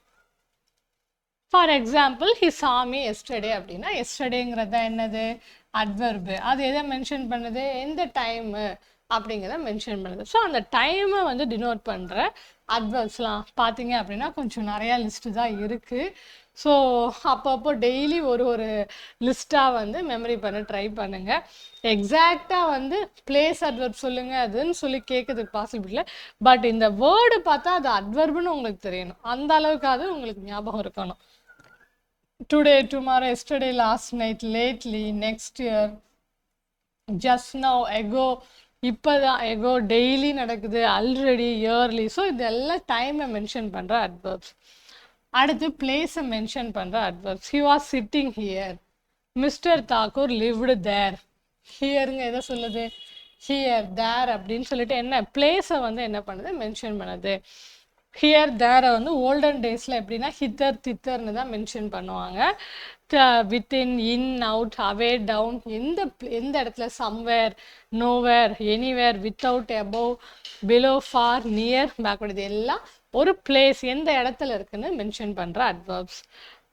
For example, he saw me yesterday அப்படின்னா எஸ்டர்டேங்கிறது தான் என்னது, அட்வர்பு. அது எதை மென்ஷன் பண்ணுது, எந்த டைமு அப்படிங்கிறத மென்ஷன் பண்ணுது. ஸோ அந்த டைமை வந்து டினோட் பண்ணுற அட்வர்ப்ஸ்லாம் பார்த்தீங்க அப்படின்னா கொஞ்சம் நிறையா லிஸ்ட்டு தான் இருக்குது. ஸோ அப்பப்போ டெய்லி ஒரு லிஸ்ட்டாக வந்து மெமரி பண்ண ட்ரை பண்ணுங்கள். எக்ஸாக்டாக வந்து பிளேஸ் அட்வர்ப் சொல்லுங்கள் அதுன்னு சொல்லி கேட்கறதுக்கு பாசிபிள் இல்லை. பட் இந்த வேர்டு பார்த்தா அது அட்வர்புன்னு உங்களுக்கு தெரியணும். அந்த அளவுக்காவது உங்களுக்கு ஞாபகம் இருக்கணும். Today, tomorrow, yesterday, last night, lately, next year, just now, ago, இப்போதான், எகோ, டெய்லி நடக்குது, ஆல்ரெடி, இயர்லி. ஸோ இதெல்லாம் டைமை மென்ஷன் பண்ணுற அட்வர்ப்ஸ். அடுத்து பிளேஸை மென்ஷன் பண்ணுற adverbs. He was sitting here, mister Thakur lived there. ஹியருங்க எதை சொல்லுது, ஹியர், தேர் அப்படின்னு சொல்லிட்டு என்ன பிளேஸை வந்து என்ன பண்ணுது, மென்ஷன் பண்ணுது. ஹியர், தேரை வந்து ஓல்டன் டேஸில் எப்படின்னா ஹித்தர், தித்தர்னு தான் மென்ஷன் பண்ணுவாங்க. வித்தின், இன், அவுட், அவே, டவுன், எந்த இடத்துல, somewhere, nowhere, anywhere, without, above, below, for, near, backward, இது எல்லாம் ஒரு பிளேஸ் எந்த இடத்துல இருக்குன்னு மென்ஷன் பண்ணுற அட்வர்ப்ஸ்.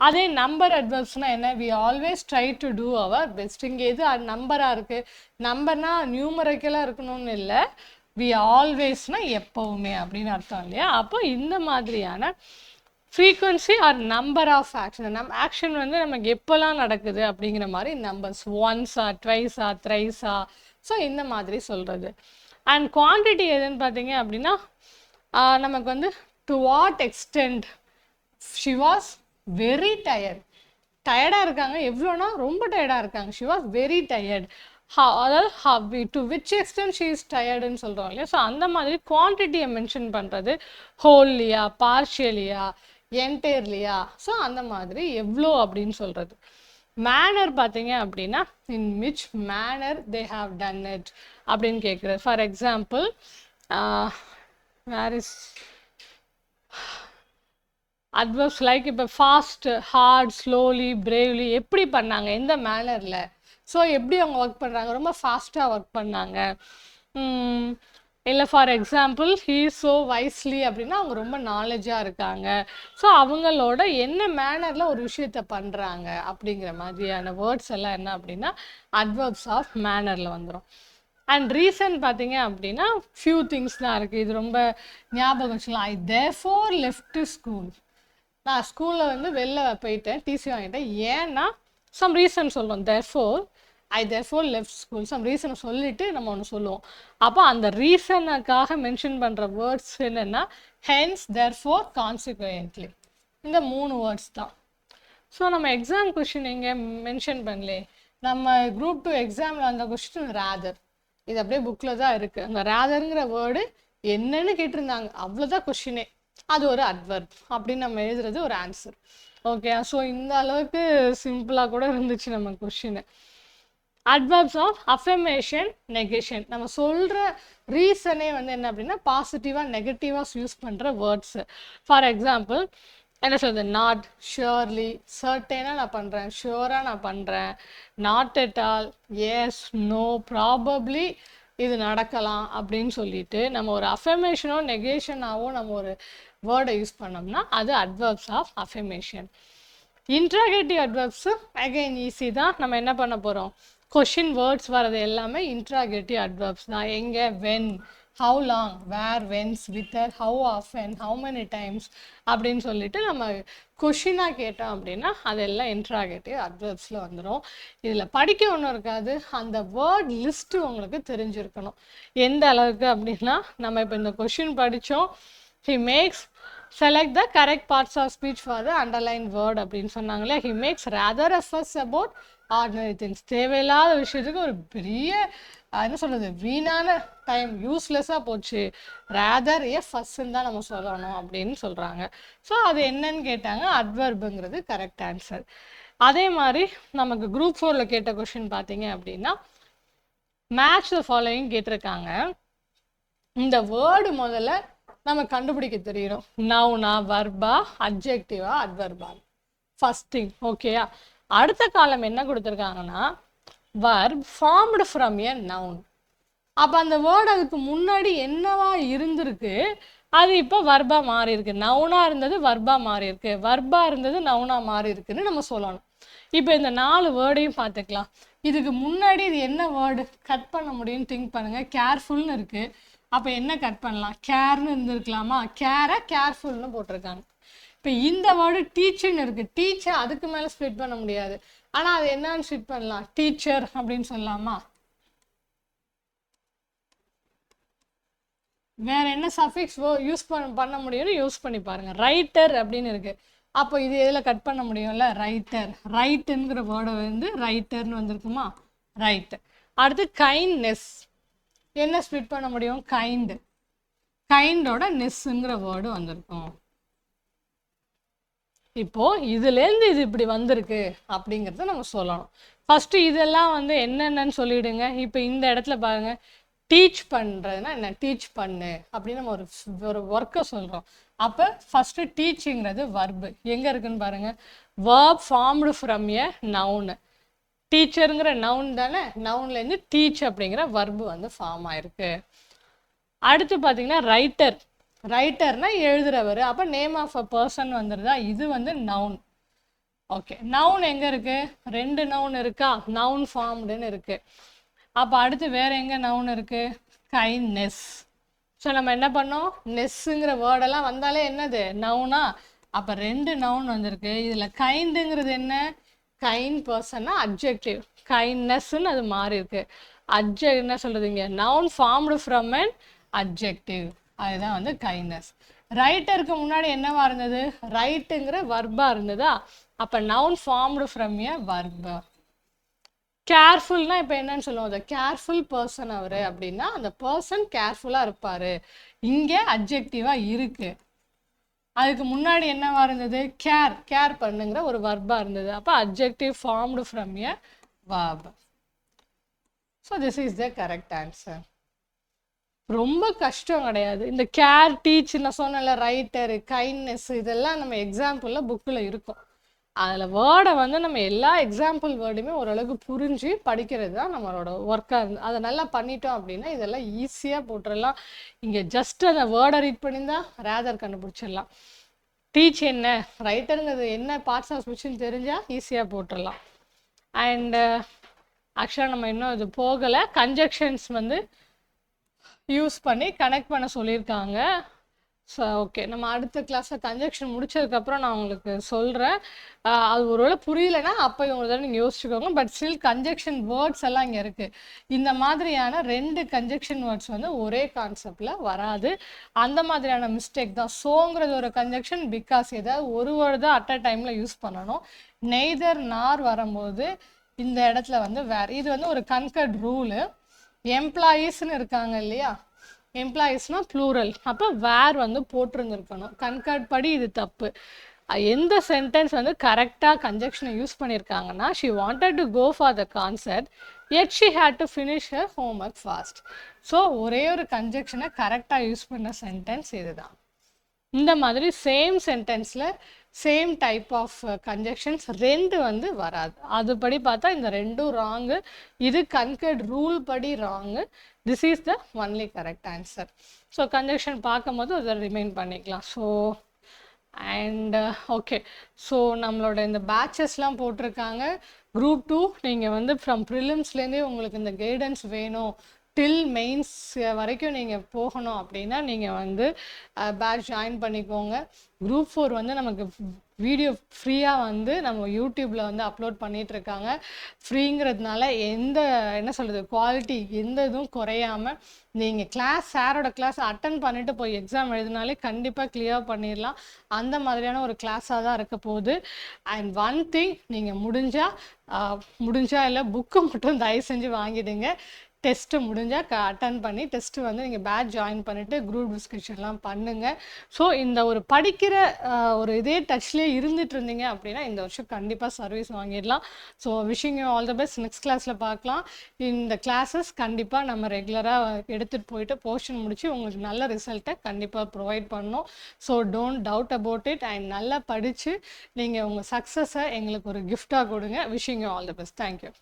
அதே நம்பர் அட்வர்ப்ஸ்னால் என்ன, we always try to do our best. இங்கே எது நம்பராக இருக்குது, நம்பர்னா நியூமரிக்கலாக இருக்கணும்னு இல்லை, வி ஆல்வேஸ்னால் எப்போவுமே அப்படின்னு அர்த்தம் இல்லையா? அப்போ இந்த மாதிரியான frequency or number of action, action வந்து நமக்கு எப்போல்லாம் நடக்குது அப்படிங்கிற மாதிரி நம்பர்ஸ், ஒன்ஸா, ட்வைஸா, த்ரைஸா, ஸோ இந்த மாதிரி சொல்கிறது. அண்ட் குவான்டிட்டி எதுன்னு பார்த்தீங்க அப்படின்னா நமக்கு வந்து to what extent, she was very tired, டயர்டாக இருக்காங்க, எவ்வளோனா ரொம்ப டயர்டாக இருக்காங்க, ஷி வாஸ் வெரி டயர்ட். அதாவது to which extent she is டயர்டுன்னு சொல்கிறோம் இல்லையா? ஸோ அந்த மாதிரி குவான்டிட்டியை மென்ஷன் பண்ணுறது, ஹோல்லியா, பார்ஷியலியா, என்டையர்லியா, ஸோ அந்த மாதிரி எவ்வளோ அப்படின்னு சொல்கிறது. மேனர் பார்த்தீங்க அப்படின்னா in which manner they have done it அப்படின்னு கேட்குறது. For example, where is adverbs like இப்போ ஃபாஸ்ட், ஹார்ட், ஸ்லோலி, பிரேவ்லி, எப்படி பண்ணாங்க, எந்த மேனரில், ஸோ எப்படி அவங்க ஒர்க் பண்ணுறாங்க, ரொம்ப ஃபாஸ்ட்டாக ஒர்க் பண்ணாங்க, இல்லை for example he so wisely அப்படின்னா அவங்க ரொம்ப நாலேஜாக இருக்காங்க. ஸோ அவங்களோட என்ன மேனரில் ஒரு விஷயத்த பண்ணுறாங்க அப்படிங்கிற மாதிரியான வேர்ட்ஸ் எல்லாம் என்ன அப்படின்னா அட்வர்ப்ஸ் ஆஃப் மேனரில் வந்துடும். அண்ட் ரீசன் பார்த்தீங்க அப்படின்னா ஃபியூ திங்ஸ் தான் இருக்குது. இது ரொம்ப ஞாபகம் வச்சுக்கலாம். I therefore left school. நான் ஸ்கூலில் வந்து வெளில போயிட்டேன், டிசி வாங்கிட்டேன். ஏன்னா சம் ரீசன் சொல்லுவோம். Therefore I therefore left school, some ரீசனை சொல்லிவிட்டு நம்ம ஒன்று சொல்லுவோம். அப்போ அந்த ரீசனுக்காக மென்ஷன் பண்ணுற வேர்ட்ஸ் என்னென்னா ஹென்ஸ், தேர்ஃபோர், கான்சிக்வென்ட்லி. இந்த 3 வேர்ட்ஸ் தான். ஸோ நம்ம எக்ஸாம் கொஷின் எங்கே மென்ஷன் பண்ணலே, நம்ம குரூப் 2 எக்ஸாமில் அந்த கொஸ்டின் ரேதர், இது அப்படியே புக்கில் தான் இருக்குது. அந்த ரேதருங்கிற வேர்டு என்னன்னு கேட்டிருந்தாங்க, அவ்வளோதான் கொஷினே. அது ஒரு அட்வர்ப் அப்படின்னு நம்ம எழுதுறது ஒரு ஆன்சர். ஓகே, ஸோ இந்த அளவுக்கு சிம்பிளாக கூட இருந்துச்சு நம்ம question. Adverbs of affirmation, negation. நம்ம சொல்கிற ரீசனே வந்து என்ன அப்படின்னா பாசிட்டிவாக நெகட்டிவாக யூஸ் பண்ணுற வேர்ட்ஸு. ஃபார் எக்ஸாம்பிள் என்ன சொல்கிறது, நாட், ஷியோர்லி, சர்டனாக நான் பண்ணுறேன், ஷியோராக நான் பண்ணுறேன், not at all, yes, no, probably இது நடக்கலாம் அப்படின்னு சொல்லிட்டு நம்ம ஒரு அஃபர்மேஷனோ நெகேஷனாவோ நம்ம ஒரு வேர்டை யூஸ் பண்ணோம்னா அது adverbs of affirmation. Interrogative adverbs again easy தான். நம்ம என்ன பண்ண போகிறோம், கொஷின் வேர்ட்ஸ் வர்றது எல்லாமே இன்ட்ராகேட்டிவ் அட்வர்ப்ஸ் தான். எங்கே, when, how long, where, whence, whither, how often, how many times அப்படின்னு சொல்லிட்டு நம்ம கொஷினாக கேட்டோம் அப்படின்னா அதெல்லாம் இன்ட்ராகேட்டிவ் அட்வர்ப்ஸில் வந்துடும். இதில் படிக்க ஒன்றும் இருக்காது, அந்த வேர்ட் லிஸ்ட்டு உங்களுக்கு தெரிஞ்சிருக்கணும். எந்த அளவுக்கு அப்படின்னா நம்ம இப்போ இந்த கொஷின் படித்தோம், he makes select the correct parts of speech for the underlined word அப்படின்னு சொன்னாங்களே. he makes rather a fuss about ordinary things. தேவையில்லாத விஷயத்துக்கு ஒரு பெரிய என்ன சொல்கிறது, வீணான டைம், யூஸ்லெஸ்ஸாக போச்சு, ரேதர் ஏ ஃபஸ்ன்னு தான் நம்ம சொல்லணும் அப்படின்னு சொல்கிறாங்க. ஸோ அது என்னன்னு கேட்டாங்க, அட்வர்புங்கிறது கரெக்ட் ஆன்சர். அதே மாதிரி நமக்கு குரூப் 4 கேட்ட கொஷின் பார்த்தீங்க அப்படின்னா மேட்ச் த ஃபாலோயிங் கேட்டிருக்காங்க. இந்த வேர்டு முதல்ல நம்ம கண்டுபிடிக்க தெரியணும், நவுனா, வர்பா, அட்ஜெக்டிவா, அட்வர்பா, ஃபர்ஸ்ட் திங். ஓகேயா, அடுத்த காலம் என்ன கொடுத்துருக்காங்கன்னா verb formed from a noun. அப்போ அந்த வேர்டு அதுக்கு முன்னாடி என்னவா இருந்திருக்கு, அது இப்போ வர்பா மாறி இருக்கு. நவுனா இருந்தது வர்பா மாறி இருக்கு, வர்பா இருந்தது நவுனா மாறி இருக்குன்னு நம்ம சொல்லணும். இப்போ இந்த 4 வேர்டையும் பார்த்துக்கலாம். இதுக்கு முன்னாடி இது என்ன வேர்டு கட் பண்ண முடியும்னு திங்க் பண்ணுங்க. கேர்ஃபுல்னு இருக்கு, அப்போ என்ன கட் பண்ணலாம், கேர்னு இருந்திருக்கலாமா, கேரை கேர்ஃபுல்னு போட்டிருக்காங்க. இப்போ இந்த வேர்டு டீச்சுன்னு இருக்கு, டீச்சர் அதுக்கு மேலே ஸ்ப்ளிட் பண்ண முடியாது, ஆனால் அது என்னன்னு ஸ்ப்ளிட் பண்ணலாம், டீச்சர் அப்படின்னு சொல்லலாமா. வேற என்ன சஃபிக்ஸ் யூஸ் பண்ண முடியும்னு யூஸ் பண்ணி பாருங்க. ரைட்டர் அப்படின்னு இருக்கு, அப்போ இது எதில் கட் பண்ண முடியும்ல, ரைட்டர். ரைட்டுங்கிற வேர்டை வந்து ரைட்டர்னு வந்திருக்குமா, ரைட். அடுத்து கைண்ட்னஸ், என்ன ஸ்ப்ளிட் பண்ண முடியும், கைண்டு, கைண்டோட நெஸ்ஸுங்கிற வேர்டு வந்திருக்கும். இப்போ இதுலேருந்து இது இப்படி வந்திருக்கு அப்படிங்கிறத நம்ம சொல்லணும். ஃபஸ்ட்டு இதெல்லாம் வந்து என்னென்னு சொல்லிவிடுங்க. இப்போ இந்த இடத்துல பாருங்க, டீச் பண்ணுறதுனா என்ன, டீச் பண்ணு அப்படின்னு நம்ம ஒரு ஒர்க்கை சொல்கிறோம். அப்போ ஃபஸ்ட்டு டீச்சிங்கிறது வர்பு எங்கே இருக்குன்னு பாருங்கள், verb formed from a noun. டீச்சருங்கிற நவுன் தானே, நவுன்லேருந்து டீச் அப்படிங்கிற வர்பு வந்து ஃபார்ம் ஆயிருக்கு. அடுத்து பார்த்தீங்கன்னா ரைட்டர், ரைட்டர்னா எழுதுறவர், அப்போ நேம் ஆஃப் அ பர்சன் வந்துடுதா, இது வந்து நவுன். ஓகே, நவுன் எங்கே இருக்குது, 2 நவுன் இருக்கா, நவுன் ஃபார்ம்டுன்னு இருக்குது. அப்போ அடுத்து வேறு எங்கே நவுன் இருக்குது, கைண்ட்னஸ். ஸோ நம்ம என்ன பண்ணோம், நெஸ்ஸுங்கிற வேர்டெல்லாம் வந்தாலே என்னது நவுனா, அப்போ 2 நவுன் வந்திருக்கு. இதில் கைண்டுங்கிறது என்ன, கைண்ட் பர்சன்னா அட்ஜெக்டிவ், கைண்ட்னஸ்ன்னு அது மாறி இருக்கு. என்ன சொல்கிறதுங்க, noun formed from an adjective, அதுதான் வந்து கைண்ட்னஸ். ரைட்டருக்கு முன்னாடி என்னவா இருந்தது, ரைட்டுங்கிற வர்பா இருந்ததா, அப்போ நவுன் ஃபார்ம்டு ஃப்ரம் எ வர்பா. கேர்ஃபுல்னா இப்போ என்னன்னு சொல்லுவோம், அந்த கேர்ஃபுல் பர்சன் அவர் அப்படின்னா அந்த பர்சன் கேர்ஃபுல்லாக இருப்பார், இங்கே அட்ஜெக்டிவாக இருக்குது. அதுக்கு முன்னாடி என்னவா இருந்தது, கேர், கேர் பண்ணுங்கிற ஒரு வர்பா இருந்தது, அப்போ adjective formed from a verb. So this is the correct answer. ரொம்ப கஷ்டம் கிடையாது. இந்த கேர், டீச் நான் சொன்னல, ரைட்டரு, கைண்ட்னஸ் இதெல்லாம் நம்ம எக்ஸாம்பிளில் புக்கில் இருக்கும். அதில் வேர்டை வந்து நம்ம எல்லா எக்ஸாம்பிள் வேர்டுமே ஓரளவுக்கு புரிஞ்சு படிக்கிறது தான் நம்மளோட ஒர்க்காக இருந்து அதை நல்லா பண்ணிட்டோம் அப்படின்னா இதெல்லாம் ஈஸியாக போட்டுடலாம். இங்கே ஜஸ்ட் அந்த வேர்டை ரீட் பண்ணியிருந்தா ரேதர் கண்டுபிடிச்சிடலாம். டீச் என்ன, ரைட்டருங்கிறது என்ன பார்ட்ஸ் ஆஃப் ஸ்பீச்னு தெரிஞ்சால் ஈஸியாக போட்டுடலாம். அண்டு ஆக்சுவலாக நம்ம இன்னும் இது போகலை. கன்ஜெக்ஷன்ஸ் வந்து யூஸ் பண்ணி கனெக்ட் பண்ண சொல்லியிருக்காங்க. ஸோ ஓகே, நம்ம அடுத்த கிளாஸில் கன்ஜெக்ஷன் முடிச்சதுக்கப்புறம் நான் உங்களுக்கு சொல்கிறேன். அது ஒருவேளை புரியலைன்னா அப்போ ஒரு தடவை நீங்கள் யோசிச்சுக்கோங்க. பட் ஸ்டில் கன்ஜெக்ஷன் வேர்ட்ஸ் எல்லாம் இங்கே இருக்குது. இந்த மாதிரியான 2 கன்ஜெக்ஷன் வேர்ட்ஸ் வந்து ஒரே கான்செப்டில் வராது. அந்த மாதிரியான மிஸ்டேக் தான். சோங்கிறது ஒரு கன்ஜெக்ஷன், பிகாஸ் ஏதாவது ஒரு வேர்டு தான் அட் அ டைமில் யூஸ் பண்ணணும். நெய்தர் நார் வரும்போது இந்த இடத்துல வந்து வேறு. இது வந்து ஒரு கன்கர்ட் ரூலு. எம்ப்ளாயீஸ்ன்னு இருக்காங்க இல்லையா, எம்ப்ளாயீஸ்னால் ப்ளூரல், அப்போ வேர் வந்து போட்டிருந்துருக்கணும். கன்கர்ட் படி இது தப்பு. எந்த சென்டென்ஸ் வந்து கரெக்டாக கன்ஜெக்ஷனை யூஸ் பண்ணியிருக்காங்கன்னா, she wanted to go for the concert yet she had to finish her homework fast. ஸோ ஒரே ஒரு கன்ஜெக்ஷனை கரெக்டாக யூஸ் பண்ண சென்டென்ஸ் இதுதான். இந்த மாதிரி சேம் சென்டென்ஸில் சேம் டைப் ஆஃப் கன்ஜெக்ஷன்ஸ் 2 வந்து வராது. அதுபடி பார்த்தா இந்த 2ம் ராங்கு. இது கன்கர்ட் ரூல் படி wrong. This is the only correct answer. So conjunction பார்க்கும்போது அதை ரிமைன் பண்ணிக்கலாம். ஸோ அண்ட் ஓகே, ஸோ நம்மளோட இந்த பேட்சஸ்லாம் போட்டிருக்காங்க. குரூப் 2 நீங்கள் வந்து ஃப்ரம் ப்ரிலிம்ஸ்லேருந்தே உங்களுக்கு இந்த கைடன்ஸ் வேணும், டில் மெயின்ஸ் வரைக்கும் நீங்கள் போகணும் அப்படின்னா நீங்கள் வந்து பேட்ச் ஜாயின் பண்ணிக்கோங்க. குரூப் 4 வந்து நமக்கு வீடியோ ஃப்ரீயாக வந்து நம்ம யூடியூப்பில் வந்து அப்லோட் பண்ணிகிட்ருக்காங்க. ஃப்ரீங்கிறதுனால என்ன சொல்கிறது, குவாலிட்டி எந்த இதுவும் குறையாமல் நீங்கள் சாரோட கிளாஸ் அட்டன் பண்ணிவிட்டு போய் எக்ஸாம் எழுதினாலே கண்டிப்பாக கிளியர் பண்ணிடலாம். அந்த மாதிரியான ஒரு கிளாஸாக தான் இருக்க போகுது. அண்ட் ஒன் திங், நீங்கள் முடிஞ்சா இல்லை, புக்கு மட்டும் தயவு செஞ்சு வாங்கிடுங்க. டெஸ்ட்டு முடிஞ்சால் அட்டன் பண்ணி டெஸ்ட்டு வந்து நீங்கள் பேட்ச் ஜாயின் பண்ணிவிட்டு குரூப் டிஸ்கஷன்லாம் பண்ணுங்கள். ஸோ இந்த ஒரு படிக்கிற ஒரு இதே டச்லேயே இருந்துட்டு இருந்தீங்க அப்படின்னா இந்த வருஷம் கண்டிப்பாக சர்வீஸ் வாங்கிடலாம். So wishing you all the best. Next கிளாஸில் பார்க்கலாம். இந்த கிளாஸஸ் கண்டிப்பாக நம்ம ரெகுலராக எடுத்துகிட்டு போயிட்டு போர்ஷன் முடித்து உங்களுக்கு நல்ல ரிசல்ட்டை கண்டிப்பாக ப்ரொவைட் பண்ணணும். So don't doubt about it. And நல்லா படித்து நீங்கள் உங்கள் சக்ஸஸை எங்களுக்கு ஒரு கிஃப்டாக கொடுங்க. Wishing you all the best. Thank you.